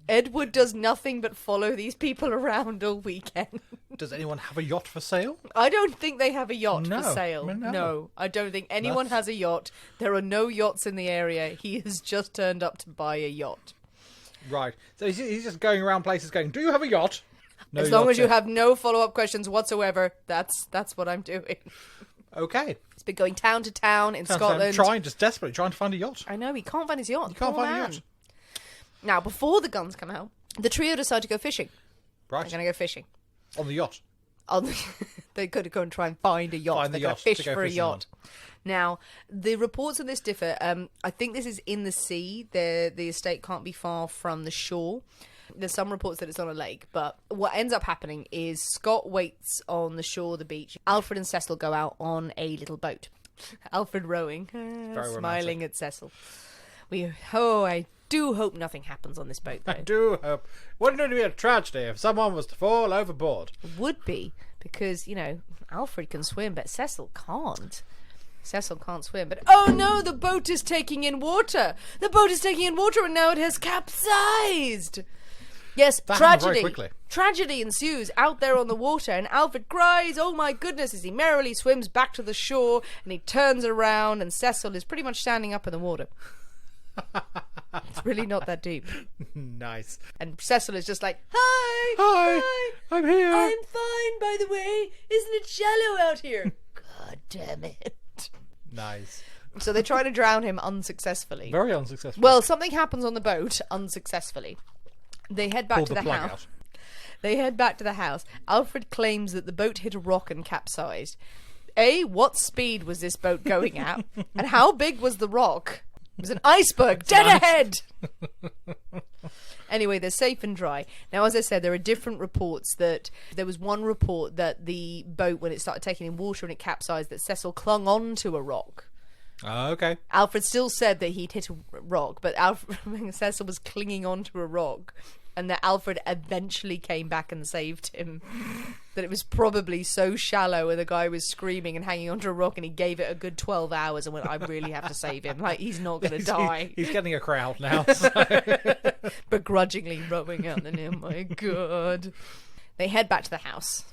Edward does nothing but follow these people around all weekend. Does anyone have a yacht for sale? I don't think they have a yacht No. for sale. No, I don't think anyone has a yacht. There are no yachts in the area. He has just turned up to buy a yacht. Right. So he's just going around places going, do you have a yacht? No As long yacht as you yet. have no follow-up questions whatsoever, that's what I'm doing. Okay. He's been going town to town in Sounds Scotland. like just desperately trying to find a yacht. I know, he can't find his yacht. You can't Poor find a man. yacht. Now, before the guns come out, the trio decide to go fishing. Right. They're going to go fishing. On the yacht. They could go and try and find a yacht. Find the They're going yacht to fish to go for a fishing yacht. Now, the reports on this differ. I think this is in the sea. The estate can't be far from the shore. There's some reports that it's on a lake, but what ends up happening is Scott waits on the shore of the beach. Alfred and Cecil go out on a little boat. Alfred rowing, smiling at Cecil. I do hope nothing happens on this boat, though. I do hope. Wouldn't it be a tragedy if someone was to fall overboard? Would be, because, Alfred can swim, but Cecil can't. Cecil can't swim, but oh no, the boat is taking in water. The boat is taking in water and now it has capsized. Yes, That happened very tragedy. quickly. Tragedy ensues out there on the water, and Alfred cries, oh my goodness, as he merrily swims back to the shore, and he turns around, and Cecil is pretty much standing up in the water. It's really not that deep. Nice. And Cecil is just like, hi, Hi, I'm here. I'm fine, by the way. Isn't it shallow out here? God damn it. Nice. So they try to drown him unsuccessfully. Very unsuccessful. Well, something happens on the boat unsuccessfully. They head back Pulled to the the plug house. out. They head back to the house. Alfred claims that the boat hit a rock and capsized. A, what speed was this boat going at? And how big was the rock? It was an iceberg, dead ahead! Anyway, they're safe and dry. Now, as I said, there are different reports that... There was one report that the boat, when it started taking in water and it capsized, that Cecil clung on to a rock. Okay. Alfred still said that he'd hit a rock, but Cecil was clinging onto a rock, and that Alfred eventually came back and saved him. That it was probably so shallow, and the guy was screaming and hanging onto a rock, and he gave it a good 12 hours and went, I really have to save him. Like, he's not going to die. He's getting a crowd now. So. Begrudgingly rowing out, and oh my God. They head back to the house.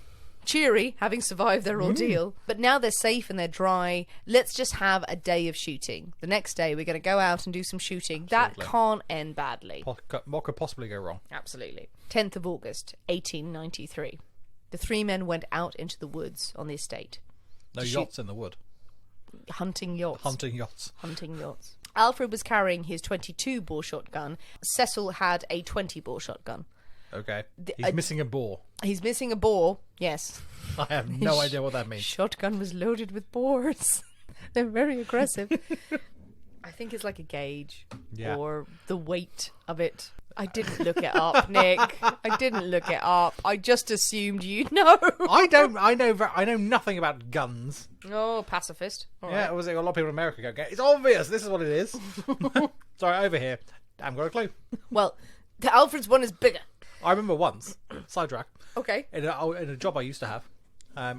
Cheery, having survived their ordeal. But now they're safe and they're dry. Let's just have a day of shooting. The next day, we're going to go out and do some shooting. Absolutely. That can't end badly. What could possibly go wrong? Absolutely. 10th of August, 1893. The three men went out into the woods on the estate. No yachts in the wood. Hunting yachts. Hunting yachts. Hunting yachts. Alfred was carrying his 22-bore shotgun. Cecil had a 20-bore shotgun. Okay. He's missing a bore. He's missing a bore, yes. I have no idea what that means. Shotgun was loaded with bores. They're very aggressive. I think it's like a gauge. Yeah. Or the weight of it. I didn't look it up, Nick. I didn't look it up. I just assumed you'd know. I know nothing about guns. Oh, pacifist. All Yeah, right. was it a lot of people in America go, it's obvious, this is what it is. Sorry, over here. I haven't got a clue. Well, the Alfred's one is bigger. I remember once, sidetrack, Okay. in a job I used to have.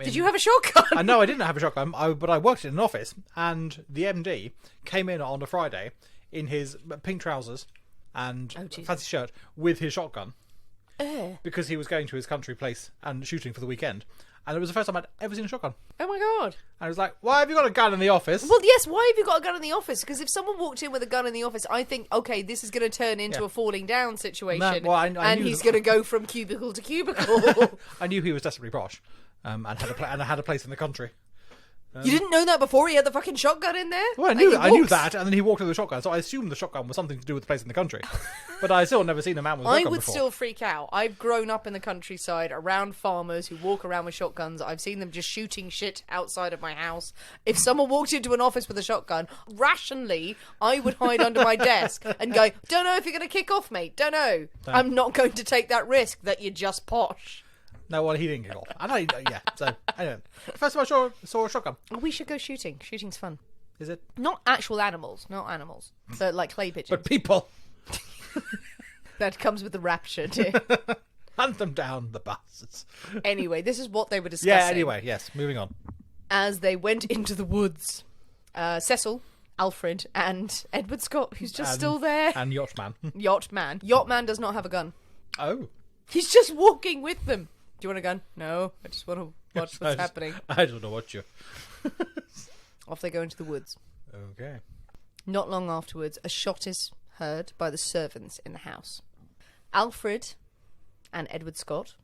Did you have a shotgun? No, I didn't have a shotgun, but I worked in an office, and the MD came in on a Friday in his pink trousers and Jesus. fancy shirt with his shotgun because he was going to his country place and shooting for the weekend. And it was the first time I'd ever seen a shotgun. Oh my God. And I was like, why have you got a gun in the office? Well, yes, why have you got a gun in the office? Because if someone walked in with a gun in the office, I think, okay, this is going to turn into Yeah. a falling down situation. No, well, I and knew he's that- going to go from cubicle to cubicle. I knew he was desperately posh and had a place in the country. You didn't know that before he had the fucking shotgun in there? Well, I And knew he walks- that, and then he walked with the shotgun, so I assumed the shotgun was something to do with the place in the country. But I still never seen a man with a I shotgun would before. still freak out. I've grown up in the countryside around farmers who walk around with shotguns. I've seen them just shooting shit outside of my house. If someone walked into an office with a shotgun, rationally, I would hide under my desk and go, don't know if you're going to kick off, mate. Don't know. I'm not going to take that risk that you're just posh. No, well, he didn't get off. I know, yeah. So, anyway. First time I saw a shotgun. We should go shooting. Shooting's fun. Is it? Not actual animals, but like clay pigeons. But people, That comes with the rapture, too. hunt them down, the bastards. Anyway, this is what they were discussing. Yeah, anyway, yes, moving on. As they went into the woods, Cecil, Alfred, and Edward Scott, who's just still there. And Yachtman. Yachtman. Yachtman does not have a gun. Oh. He's just walking with them. Do you want a gun? No, I just want to watch what's happening. I don't know what you... Off they go into the woods. Okay. Not long afterwards, a shot is heard by the servants in the house. Alfred and Edward Scott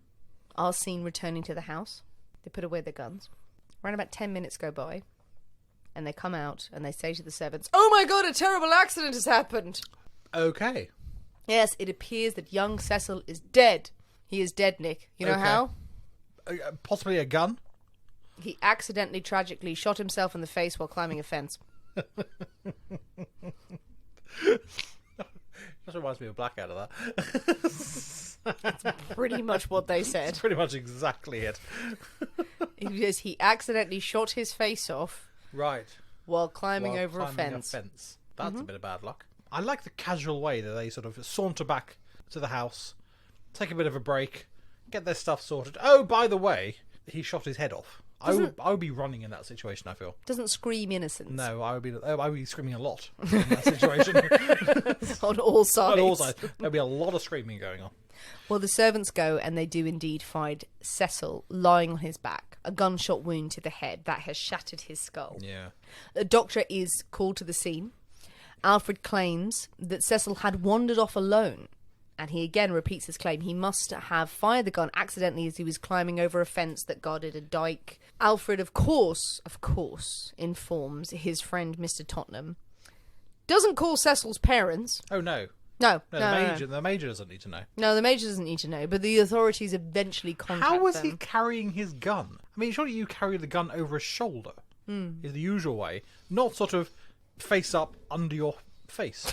are seen returning to the house. They put away their guns. Around about 10 minutes go by, and they come out and they say to the servants, "Oh my God, a terrible accident has happened." Okay. Yes, it appears that young Cecil is dead. He is dead, Nick. You know Okay. how? Possibly a gun? He accidentally, tragically shot himself in the face while climbing a fence. That reminds me of Blackout of that. Pretty much what they said. Pretty much exactly it. Because he accidentally shot his face off Right. while climbing While over climbing a fence. That's a bit of bad luck. I like the casual way that they sort of saunter back to the house, take a bit of a break, get their stuff sorted. Oh, by the way, he shot his head off. I would be running in that situation, I feel. Doesn't scream innocence. No, I would be screaming a lot in that situation. On all sides. On all sides. There'll be a lot of screaming going on. Well, the servants go and they do indeed find Cecil lying on his back. A gunshot wound to the head that has shattered his skull. Yeah. A doctor is called to the scene. Alfred claims that Cecil had wandered off alone. And he again repeats his claim. He must have fired the gun accidentally as he was climbing over a fence that guarded a dyke. Alfred, of course, informs his friend Mr. Tottenham. Doesn't call Cecil's parents. Oh, no. No, The major doesn't need to know. No, the major doesn't need to know, but the authorities eventually contact them. How was he carrying his gun? I mean, surely you carry the gun over his shoulder. Is the usual way. Not sort of face up under your face.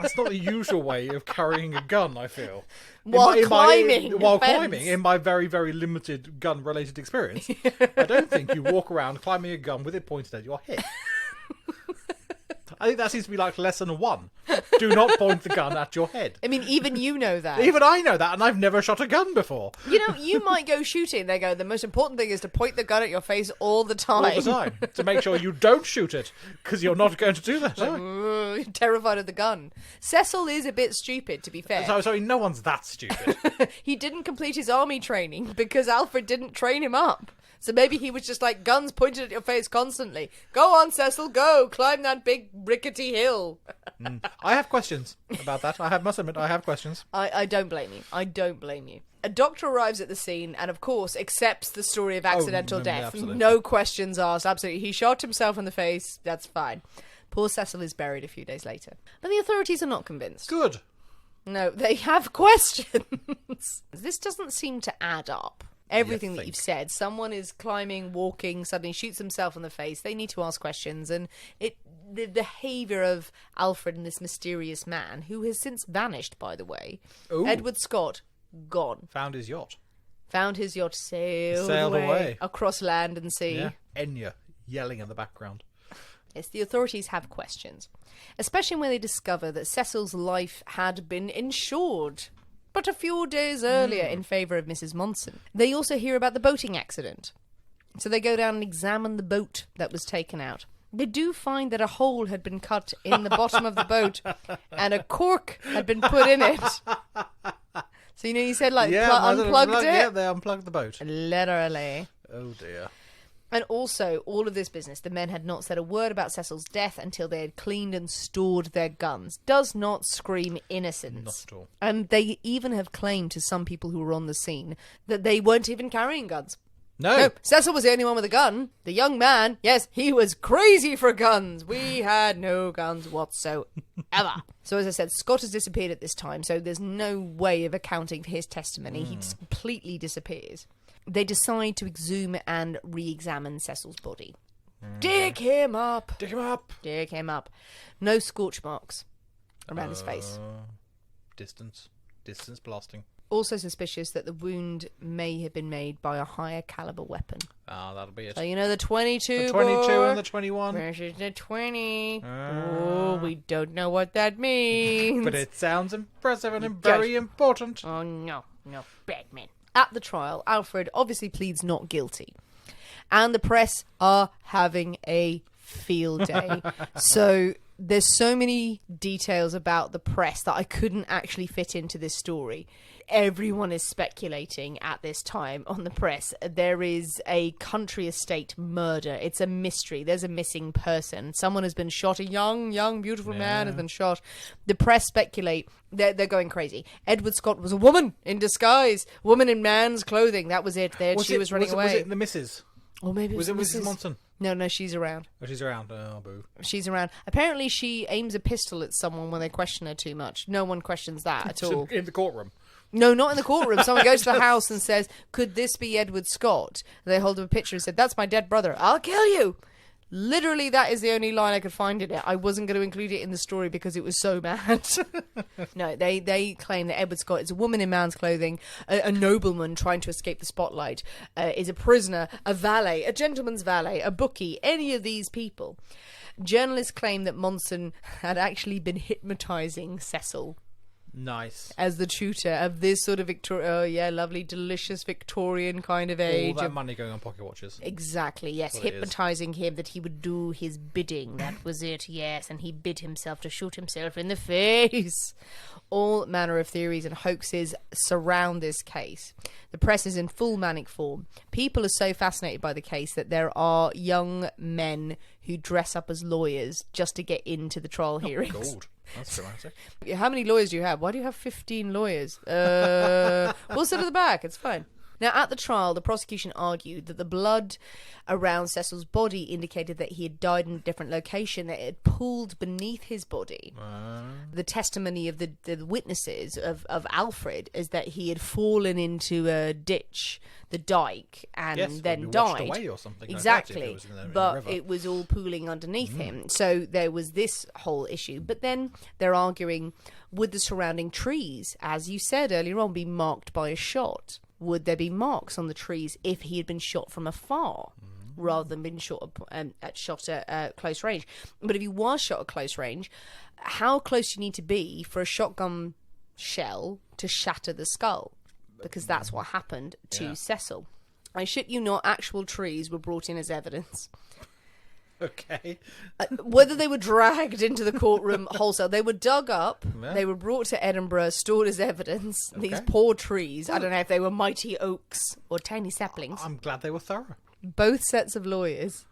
That's not the usual way of carrying a gun, I feel. While climbing, in my very, very limited gun-related experience, I don't think you walk around climbing a gun with it pointed at your head. I think that seems to be like lesson 1. Do not point the gun at your head. I mean, even you know that. Even I know that, and I've never shot a gun before. You know, you might go shooting. They go, the most important thing is to point the gun at your face all the time. All the time. To make sure you don't shoot it, because you're not going to do that. Terrified of the gun. Cecil is a bit stupid, to be fair. Sorry, no one's that stupid. He didn't complete his army training because Alfred didn't train him up. So maybe he was just like, guns pointed at your face constantly. Go on, Cecil, go. Climb that big rickety hill. I have questions about that. Must admit, I have questions. I don't blame you. I don't blame you. A doctor arrives at the scene and, of course, accepts the story of accidental death. Absolutely. No questions asked. Absolutely. He shot himself in the face. That's fine. Poor Cecil is buried a few days later. But the authorities are not convinced. Good. No, they have questions. This doesn't seem to add up. Everything that you've said. Someone is climbing, walking, suddenly shoots himself in the face. They need to ask questions. And the behaviour of Alfred and this mysterious man, who has since vanished, by the way. Ooh. Edward Scott, gone. Found his yacht. Sailed away. across land and sea. Yeah. Enya yelling in the background. Yes, the authorities have questions. Especially when they discover that Cecil's life had been insured but a few days earlier in favour of Mrs. Monson. They also hear about the boating accident. So they go down and examine the boat that was taken out. They do find that a hole had been cut in the bottom of the boat and a cork had been put in it. So, you said unplugged it? Yeah, they unplugged the boat. Literally. Oh, dear. And also, all of this business, the men had not said a word about Cecil's death until they had cleaned and stored their guns. Does not scream innocence. Not at all. And they even have claimed to some people who were on the scene that they weren't even carrying guns. No, Cecil was the only one with a gun. The young man, yes, he was crazy for guns. We had no guns whatsoever. So as I said, Scott has disappeared at this time, so there's no way of accounting for his testimony. He just completely disappears. They decide to exhume and re-examine Cecil's body. Dig him up. dig him up. Dig him up. No scorch marks around his face. Distance blasting. Also suspicious that the wound may have been made by a higher caliber weapon. Ah, that'll be it. So the 22 The 22 bore and the 21. versus the 20. Oh, we don't know what that means. But it sounds impressive and very important. Oh, no, Batman. At the trial, Alfred obviously pleads not guilty. And the press are having a field day. So there's so many details about the press that I couldn't actually fit into this story. Everyone is speculating at this time on the press. There is a country estate murder. It's a mystery. There's a missing person. Someone has been shot. A young, beautiful man has been shot. The press speculate. They're going crazy. Edward Scott was a woman in disguise. Woman in man's clothing. That was it. She was running away. Was it the missus? Or maybe it was Mrs. Monson? No, she's around. Oh, she's around. Oh, boo. She's around. Apparently, she aims a pistol at someone when they question her too much. No one questions that at all. In the courtroom? No, not in the courtroom. Someone goes to the house and says, could this be Edward Scott? They hold up a picture and said, that's my dead brother. I'll kill you. Literally, that is the only line I could find in it. I wasn't going to include it in the story because it was so bad. No, they claim that Edward Scott is a woman in man's clothing, a nobleman trying to escape the spotlight, is a prisoner, a valet, a gentleman's valet, a bookie, any of these people. Journalists claim that Monson had actually been hypnotising Cecil. Nice. As the tutor of this sort of lovely, delicious Victorian kind of age. All that money going on pocket watches. Exactly, yes. Hypnotising him that he would do his bidding. That was it, yes. And he bid himself to shoot himself in the face. All manner of theories and hoaxes surround this case. The press is in full manic form. People are so fascinated by the case that there are young men who dress up as lawyers just to get into the trial hearings. Oh, God. That's dramatic. How many lawyers do you have? Why do you have 15 lawyers? We'll sit at the back. It's fine. Now, at the trial, the prosecution argued that the blood around Cecil's body indicated that he had died in a different location, that it had pooled beneath his body. The testimony of the witnesses of Alfred is that he had fallen into a ditch, the dike, and then died. Away or something exactly. Like that, but it was all pooling underneath him. So there was this whole issue. But then they're arguing, would the surrounding trees, as you said earlier on, be marked by a shot? Would there be marks on the trees if he had been shot from afar rather than been shot at close range? But if he was shot at close range, how close do you need to be for a shotgun shell to shatter the skull? Because that's what happened to Cecil. I shit you not, actual trees were brought in as evidence. Okay. Whether they were dragged into the courtroom wholesale, they were dug up, they were brought to Edinburgh, stored as evidence. Okay. These poor trees, I don't know if they were mighty oaks or tiny saplings. I'm glad they were thorough. Both sets of lawyers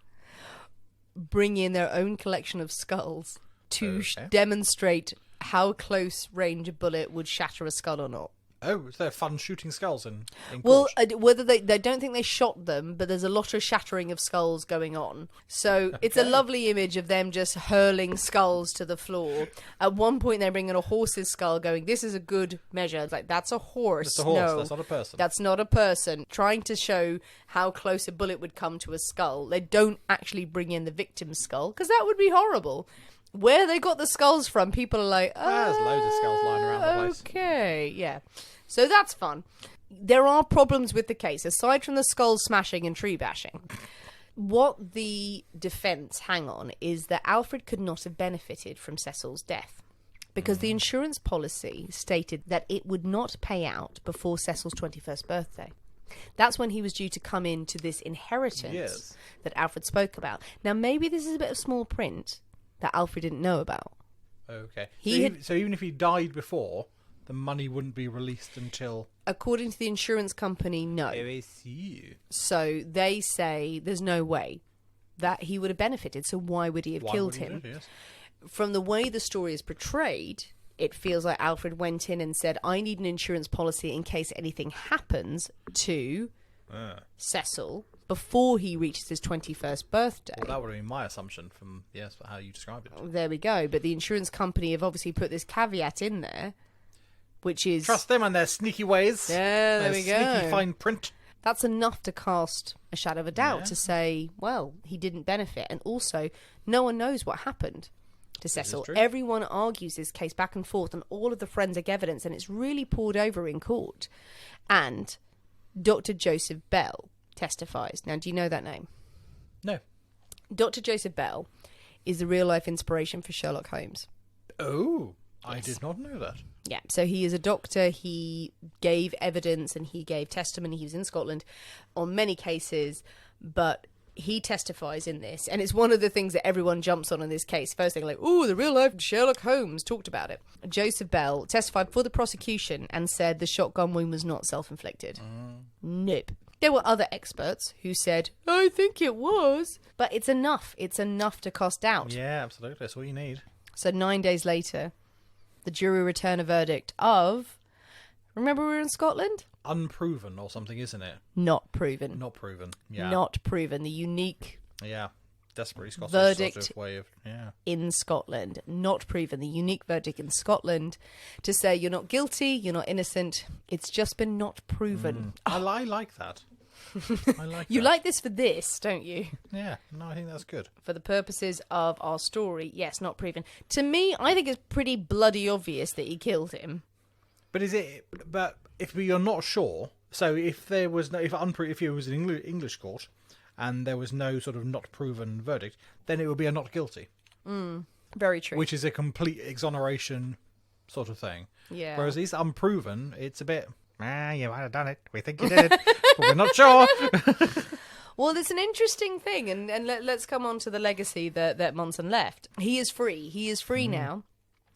bring in their own collection of skulls to demonstrate how close range a bullet would shatter a skull or not. Oh, is there fun shooting skulls in well, court? Whether they don't think they shot them, but there's a lot of shattering of skulls going on. So it's a lovely image of them just hurling skulls to the floor. At one point, they bring in a horse's skull going, this is a good measure. It's like, that's a horse. That's a horse, no, that's not a person. That's not a person. Trying to show how close a bullet would come to a skull. They don't actually bring in the victim's skull, because that would be horrible. Where they got the skulls from, people are like, there's loads of skulls lying around the place. Okay, yeah. So that's fun. There are problems with the case, aside from the skull smashing and tree bashing. What the defence hang on is that Alfred could not have benefited from Cecil's death, because the insurance policy stated that it would not pay out before Cecil's 21st birthday. That's when he was due to come into this inheritance that Alfred spoke about. Now, maybe this is a bit of small print that Alfred didn't know about. Okay. So even if he died before, the money wouldn't be released until... According to the insurance company, no. I see. So they say there's no way that he would have benefited, so why would he have killed him? From the way the story is portrayed, it feels like Alfred went in and said, I need an insurance policy in case anything happens to Cecil before he reaches his 21st birthday. Well, that would have been my assumption from how you described it. There we go. But the insurance company have obviously put this caveat in there, which is... Trust them and their sneaky ways. Yeah, there we go. Sneaky fine print. That's enough to cast a shadow of a doubt to say, well, he didn't benefit. And also, no one knows what happened to Cecil. Everyone argues this case back and forth on all of the forensic evidence, and it's really poured over in court. And Dr. Joseph Bell testifies. Now, do you know that name? No. Dr. Joseph Bell is the real-life inspiration for Sherlock Holmes. Oh, I did not know that. Yeah, so he is a doctor. He gave evidence and he gave testimony. He was in Scotland on many cases, but he testifies in this, and it's one of the things that everyone jumps on in this case. First thing, like, oh, the real life Sherlock Holmes talked about it. Joseph Bell testified for the prosecution and said the shotgun wound was not self-inflicted. Nope. There were other experts who said, I think it was. But it's enough. It's enough to cast doubt. Yeah, absolutely. That's all you need. So 9 days later, the jury returned a verdict of... Remember we were in Scotland? Unproven or something, isn't it? Not proven. Not proven. Yeah. Not proven. The unique... Yeah. Desperately Scottish verdict sort of way of... Yeah. in Scotland. Not proven. The unique verdict in Scotland to say you're not guilty, you're not innocent. It's just been not proven. I like that. I like You that. like this for this, don't you? Yeah. No, I think that's good. For the purposes of our story, yes, not proven. To me, I think it's pretty bloody obvious that he killed him. But is it... But if you're not sure... So if there was no... If it was an English court... and there was no sort of not proven verdict, then it would be a not guilty. Very true. Which is a complete exoneration sort of thing. Yeah. Whereas these unproven, it's a bit, you might have done it. We think you did it, but we're not sure. Well, it's an interesting thing, and let's come on to the legacy that Monson left. He is free. He is free now.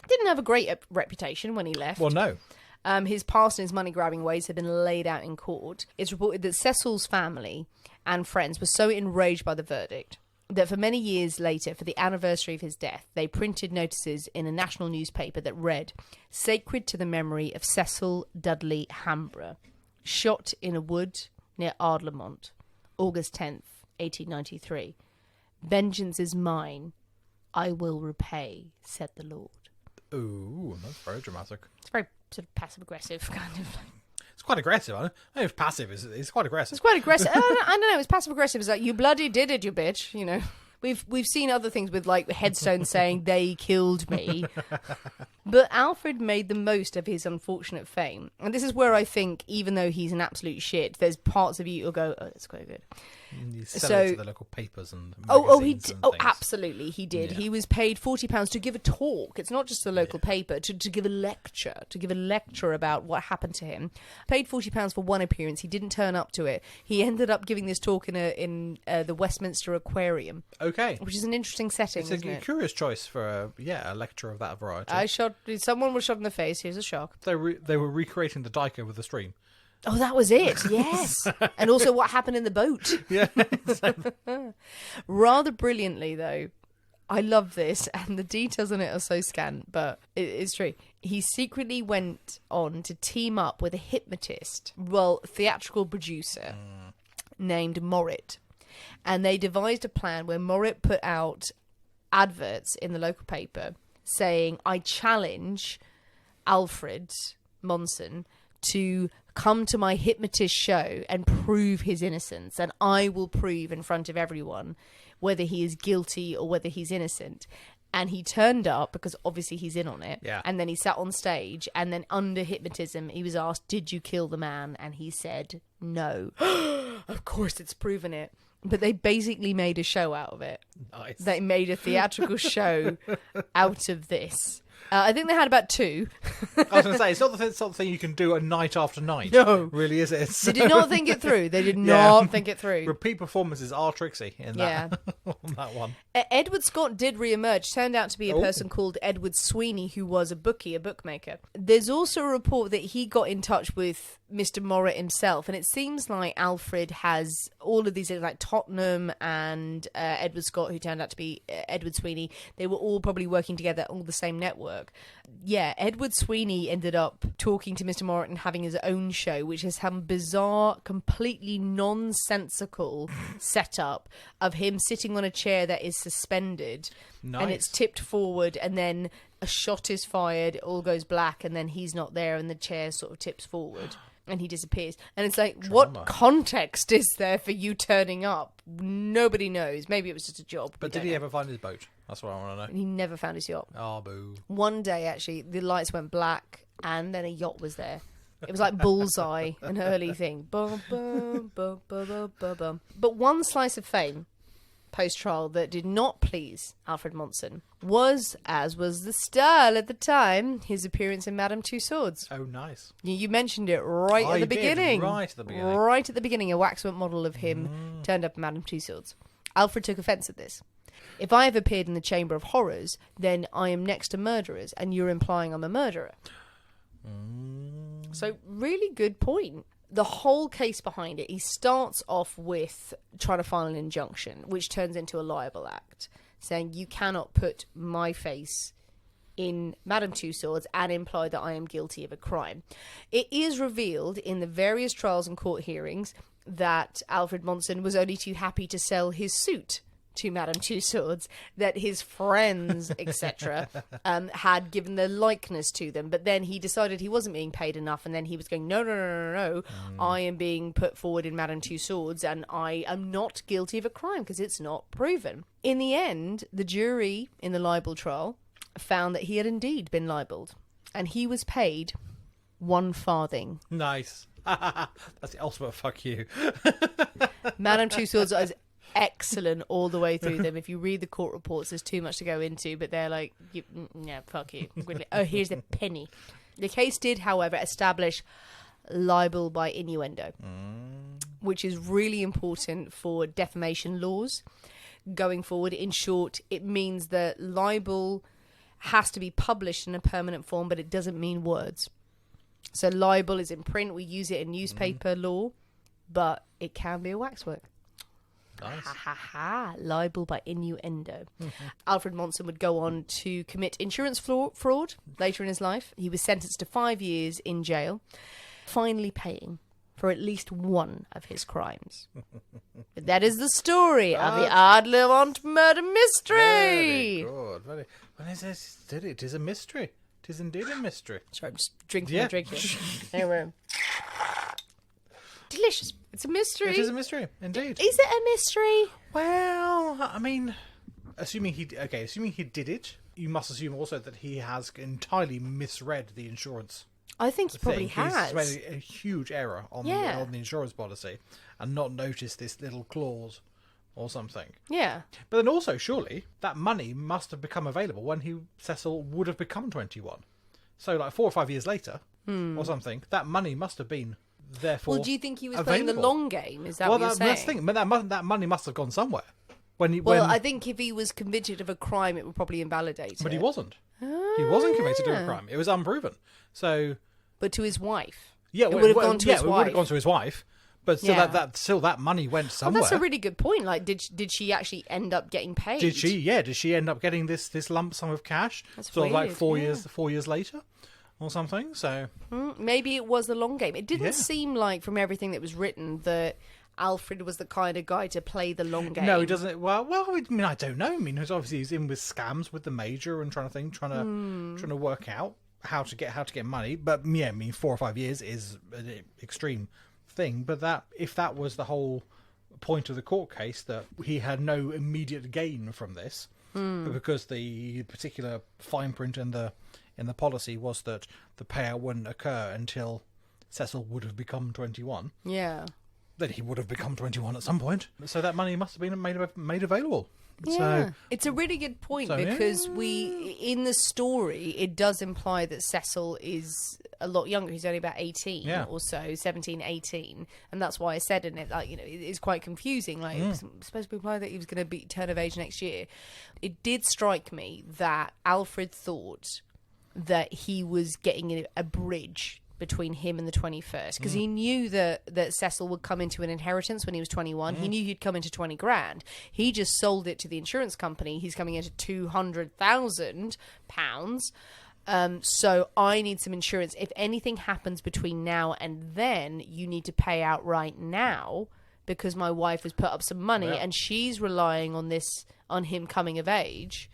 Didn't have a great reputation when he left. Well, no. His past and his money-grabbing ways have been laid out in court. It's reported that Cecil's family and friends were so enraged by the verdict that for many years later, for the anniversary of his death, they printed notices in a national newspaper that read, "Sacred to the memory of Cecil Dudley Hamborough, shot in a wood near Ardlamont, August 10th, 1893. Vengeance is mine. I will repay, said the Lord." Ooh, that's very dramatic. It's very sort of passive-aggressive kind of... It's quite aggressive. I don't know if passive is. It's quite aggressive. It's quite aggressive. I don't know. It's passive-aggressive. It's like, you bloody did it, you bitch. You know, we've seen other things with like headstones saying they killed me, but Alfred made the most of his unfortunate fame, and this is where I think, even though he's an absolute shit, there's parts of you who'll go, "Oh, that's quite good." You sell it to the local papers and he things. absolutely he did. Yeah. He was paid £40 to give a talk. It's not just the local paper, to give a lecture about what happened to him. Paid £40 for one appearance. He didn't turn up to it. He ended up giving this talk in the Westminster Aquarium. Okay, Which is an interesting setting, it's isn't a it? curious choice for a lecture of that variety. Someone was shot in the face. Here's a shock. They were recreating the dike over the stream. Oh, that was it. Yes. And also what happened in the boat. Yeah. Rather brilliantly, though, I love this, and the details on it are so scant, but it's true. He secretly went on to team up with a hypnotist, theatrical producer named Morritt. And they devised a plan where Morritt put out adverts in the local paper saying, "I challenge Alfred Monson to come to my hypnotist show and prove his innocence, and I will prove in front of everyone whether he is guilty or whether he's innocent." And he turned up because obviously he's in on it. Yeah. And then he sat on stage, and then under hypnotism he was asked, "Did you kill the man?" And he said no. Of course, it's proven it. But they basically made a show out of it. Nice. They made a theatrical show out of this. I think they had about 2. I was going to say, it's not the sort of thing you can do a night after night. No. Really, is it? They did not think it through. They did not think it through. Repeat performances are tricksy in that, on that one. Edward Scott did re-emerge. Turned out to be a person called Edward Sweeney, who was a bookmaker. There's also a report that he got in touch with Mr. Morritt himself, and it seems like Alfred has all of these things, like Tottenham and Edward Scott, who turned out to be Edward Sweeney. They were all probably working together on the same network. Yeah, Edward Sweeney ended up talking to Mr. Morritt and having his own show, which has some bizarre, completely nonsensical setup of him sitting on a chair that is suspended. Nice. And it's tipped forward, and then a shot is fired, it all goes black, and then he's not there, and the chair sort of tips forward. And he disappears. And it's like, what context is there for you turning up? Nobody knows. Maybe it was just a job. But did he ever find his boat? That's what I want to know. He never found his yacht. Oh, boo. One day, actually, the lights went black, and then a yacht was there. It was like Bullseye, an early thing. Bum, bum, bum, bum, bum, bum, bum. But one slice of fame post-trial that did not please Alfred Monson was, as was the style at the time, his appearance in Madame Tussauds. Oh, nice. You mentioned it at the beginning. Right at the beginning. Right at the beginning, a waxwork model of him turned up in Madame Tussauds. Alfred took offence at this. If I have appeared in the Chamber of Horrors, then I am next to murderers, and you're implying I'm a murderer. So, really good point. The whole case behind it, he starts off with trying to file an injunction, which turns into a liable act, saying you cannot put my face in Madame Tussauds and imply that I am guilty of a crime. It is revealed in the various trials and court hearings that Alfred Monson was only too happy to sell his suit to Madame Tussauds, that his friends, etc., had given their likeness to them. But then he decided he wasn't being paid enough, and then he was going, no, I am being put forward in Madame Tussauds, and I am not guilty of a crime because it's not proven. In the end, the jury in the libel trial found that he had indeed been libelled, and he was paid 1 farthing. Nice. That's the ultimate fuck you. Madame Tussauds is excellent all the way through them. If you read the court reports, there's too much to go into, but they're like, yeah, fuck you. Oh, here's a penny. The case did, however, establish libel by innuendo, which is really important for defamation laws going forward. In short, it means that libel has to be published in a permanent form, but it doesn't mean words. So libel is in print. We use it in newspaper law, but it can be a waxwork. Nice. Ha ha ha. Libel by innuendo. Alfred Monson would go on to commit insurance fraud later in his life. He was sentenced to 5 years in jail, finally paying for at least one of his crimes. But that is the story of the Ardlamont murder mystery. Very good. Well, it is a mystery. It is indeed a mystery. Sorry, I'm just drinking my drink here. Anyway. Delicious. It's a mystery. It is a mystery, indeed. Is it a mystery? Well, I mean, assuming he did it, you must assume also that he has entirely misread the insurance. I think he probably has. He's made a huge error on the insurance policy and not noticed this little clause or something. Yeah. But then also, surely, that money must have become available when Cecil would have become 21. So, like 4 or 5 years later or something, that money must have been therefore Well, do you think he was available. playing the long game? Is that what you're saying? That's the thing. But that money must have gone somewhere. I think if he was convicted of a crime, it would probably invalidate it. But he wasn't. He wasn't convicted of a crime. It was unproven. So... But to his wife. Yeah, it would have gone to his wife. It would have gone to his wife. But still, that money went somewhere. Well, that's a really good point. Like, did she actually end up getting paid? Did she? Yeah. Did she end up getting this lump sum of cash? That's sort weird, of like 4 years later, or something. So maybe it was the long game. It didn't seem like, from everything that was written, that Alfred was the kind of guy to play the long game. No, he doesn't. Well, I mean, I don't know. I mean, he's in with scams with the major and trying to work out how to get money. But yeah, I mean, 4 or 5 years is an extreme thing. But if that was the whole point of the court case, that he had no immediate gain from this, but because the particular fine print in the policy was that the payout wouldn't occur until Cecil would have become 21. Yeah. Then he would have become 21 at some point. So that money must have been made available. Yeah. So, it's a really good point because in the story, it does imply that Cecil is a lot younger. He's only about 18 or so, 17, 18. And that's why I said in it, like, you know, it's quite confusing. Like, it was supposed to imply that he was going to turn of age next year. It did strike me that Alfred thought that he was getting a bridge between him and the 21st, because he knew that Cecil would come into an inheritance when he was 21. He knew he'd come into 20 grand. He just sold it to the insurance company. He's coming into £200,000. So I need some insurance. If anything happens between now and then, you need to pay out right now, because my wife has put up some money and she's relying on him coming of age.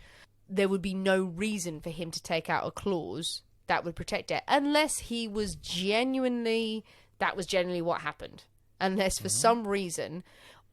There would be no reason for him to take out a clause that would protect it, unless he was genuinely what happened. Unless for some reason,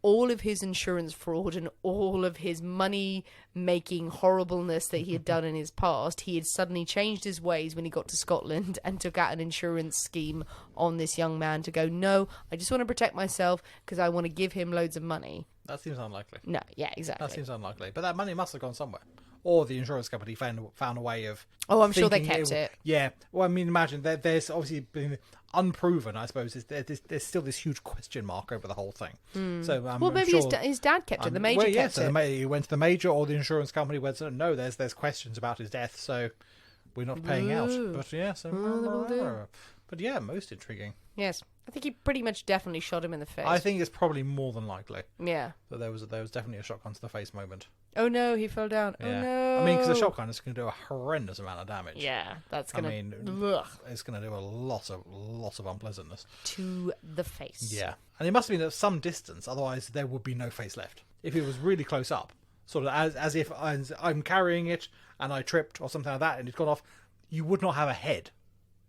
all of his insurance fraud and all of his money-making horribleness that he had done in his past, he had suddenly changed his ways when he got to Scotland and took out an insurance scheme on this young man to go, no, I just want to protect myself because I want to give him loads of money. that seems unlikely. No, yeah, exactly. That seems unlikely. But that money must have gone somewhere. or the insurance company found a way of. Oh, I'm sure they thinking kept it. Yeah. Well, I mean, imagine there's obviously been unproven. I suppose there's still this huge question mark over the whole thing. So Well, maybe his dad kept it. The major kept it. He went to the major, or the insurance company went, no, there's questions about his death, so we're not paying out. But yeah, but yeah, most intriguing. Yes, I think he pretty much definitely shot him in the face. I think it's probably more than likely. Yeah. That there was definitely a shotgun to the face moment. Oh no, he fell down. Yeah. Oh no. I mean, because the shotgun is going to do a horrendous amount of damage. Yeah, that's going to... I mean, it's going to do a lot of unpleasantness. To the face. Yeah. And it must have been at some distance, otherwise there would be no face left. If it was really close up, sort of as if I'm carrying it and I tripped or something like that and it's gone off, you would not have a head.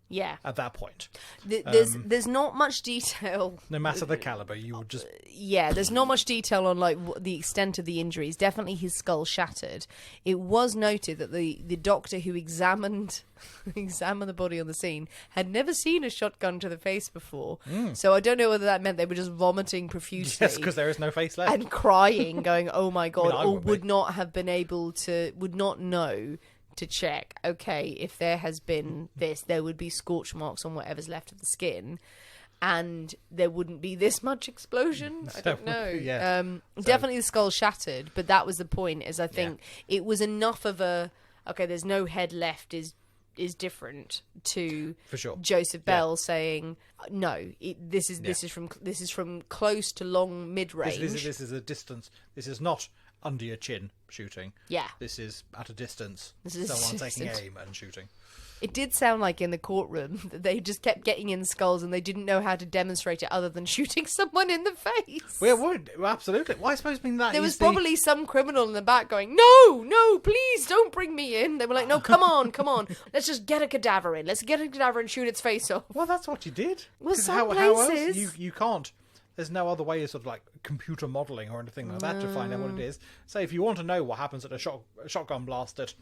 Yeah. At that point. There's not much detail. No matter the caliber, you would just... Yeah, there's not much detail on like the extent of the injuries. Definitely his skull shattered. It was noted that the doctor who examined the body on the scene had never seen a shotgun to the face before. So I don't know whether that meant they were just vomiting profusely. Yes, because there is no face left. And crying, going, oh my God, I or would not have been able to, would not know to check, okay, if there has been this, there would be scorch marks on whatever's left of the skin, and there wouldn't be this much explosion. I don't know. Yeah. Definitely the skull shattered, but that was the point, is I think it was enough of a, okay, there's no head left is different to for sure. Joseph Bell saying no. This is from close to long mid range. This is a distance. This is not under your chin shooting. Yeah. This is at a distance. This is someone taking aim and shooting. It did sound like in the courtroom that they just kept getting in skulls and they didn't know how to demonstrate it other than shooting someone in the face. Well, absolutely. Well, I suppose there was probably some criminal in the back going, no, please don't bring me in. They were like, no, come on. Let's just get a cadaver in. Let's get a cadaver and shoot its face off. Well, that's what you did. Well, some how places... else? You can't. There's no other way of sort of like computer modelling or anything like that to find out what it is. Say, if you want to know what happens at a shotgun blast at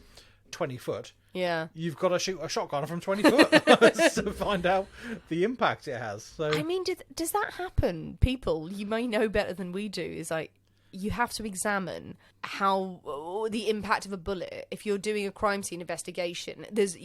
20 foot, you've got to shoot a shotgun from 20 foot to find out the impact it has. So I mean, does that happen? People, you may know better than we do, is like, you have to examine how the impact of a bullet. If you're doing a crime scene investigation, there's,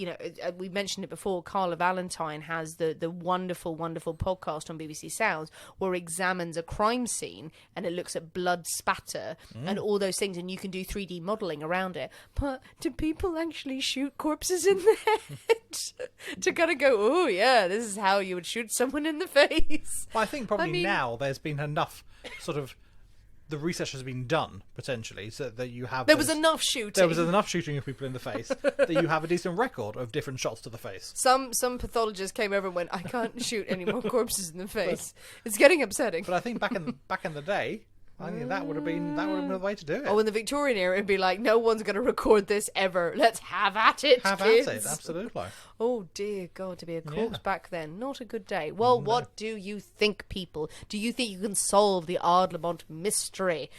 we mentioned it before, Carla Valentine has the wonderful, wonderful podcast on BBC Sounds where it examines a crime scene and it looks at blood spatter and all those things, and you can do 3D modelling around it. But do people actually shoot corpses in the head to kind of go, oh yeah, this is how you would shoot someone in the face? Well, I think probably now there's been enough sort of... The research has been done, potentially, so that you have... There was enough shooting. There was enough shooting of people in the face that you have a decent record of different shots to the face. Some pathologist came over and went, I can't shoot any more corpses in the face. It's getting upsetting. But I think back in the day, I think that would have been the way to do it. Oh, in the Victorian era, it'd be like, no one's going to record this ever. Let's have at it, kids. At it, absolutely. Oh, dear God, to be a corpse back then. Not a good day. Well, what do you think, people? Do you think you can solve the Ardlamont mystery?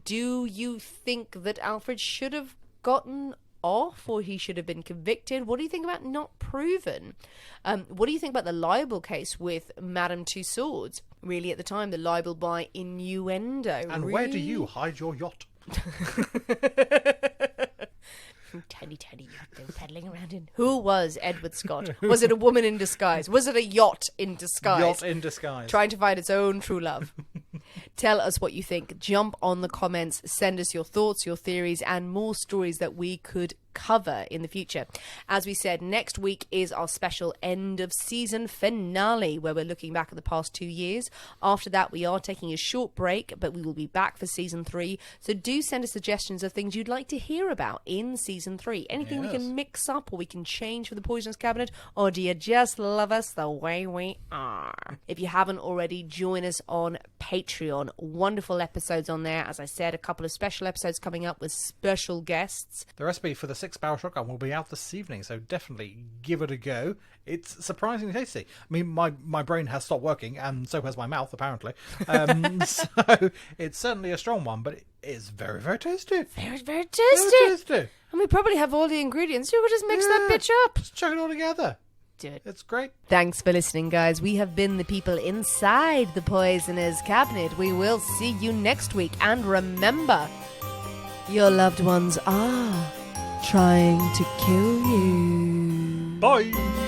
Do you think that Alfred should have gotten off, or he should have been convicted? What do you think about not proven? What do you think about the libel case with Madame Tussauds? Really, at the time, the libel by innuendo. And where do you hide your yacht? Tiny yacht they were peddling around in. Who was Edward Scott? Was it a woman in disguise? Was it a yacht in disguise? Yacht in disguise. Trying to find its own true love. Tell us what you think. Jump on the comments. Send us your thoughts, your theories, and more stories that we could cover in the future. As we said, next week is our special end of season finale where we're looking back at the past 2 years. After that, we are taking a short break, but we will be back for season 3. So do send us suggestions of things you'd like to hear about in season 3. Anything we can mix up or we can change for the Poisonous Cabinet, or do you just love us the way we are? If you haven't already, join us on Patreon. Wonderful episodes on there. As I said, a couple of special episodes coming up with special guests. The recipe for the 6-barrel shotgun will be out this evening, so definitely give it a go. It's surprisingly tasty. I mean, my brain has stopped working, and so has my mouth, apparently. So it's certainly a strong one, but it is very, very tasty. Very, very Very tasty. tasty. And we probably have all the ingredients. You could just mix that bitch up. Just chuck it all together. Do it. It's great. Thanks for listening, guys. We have been the people inside the Poisoner's Cabinet. We will see you next week. And remember, your loved ones are trying to kill you. Bye!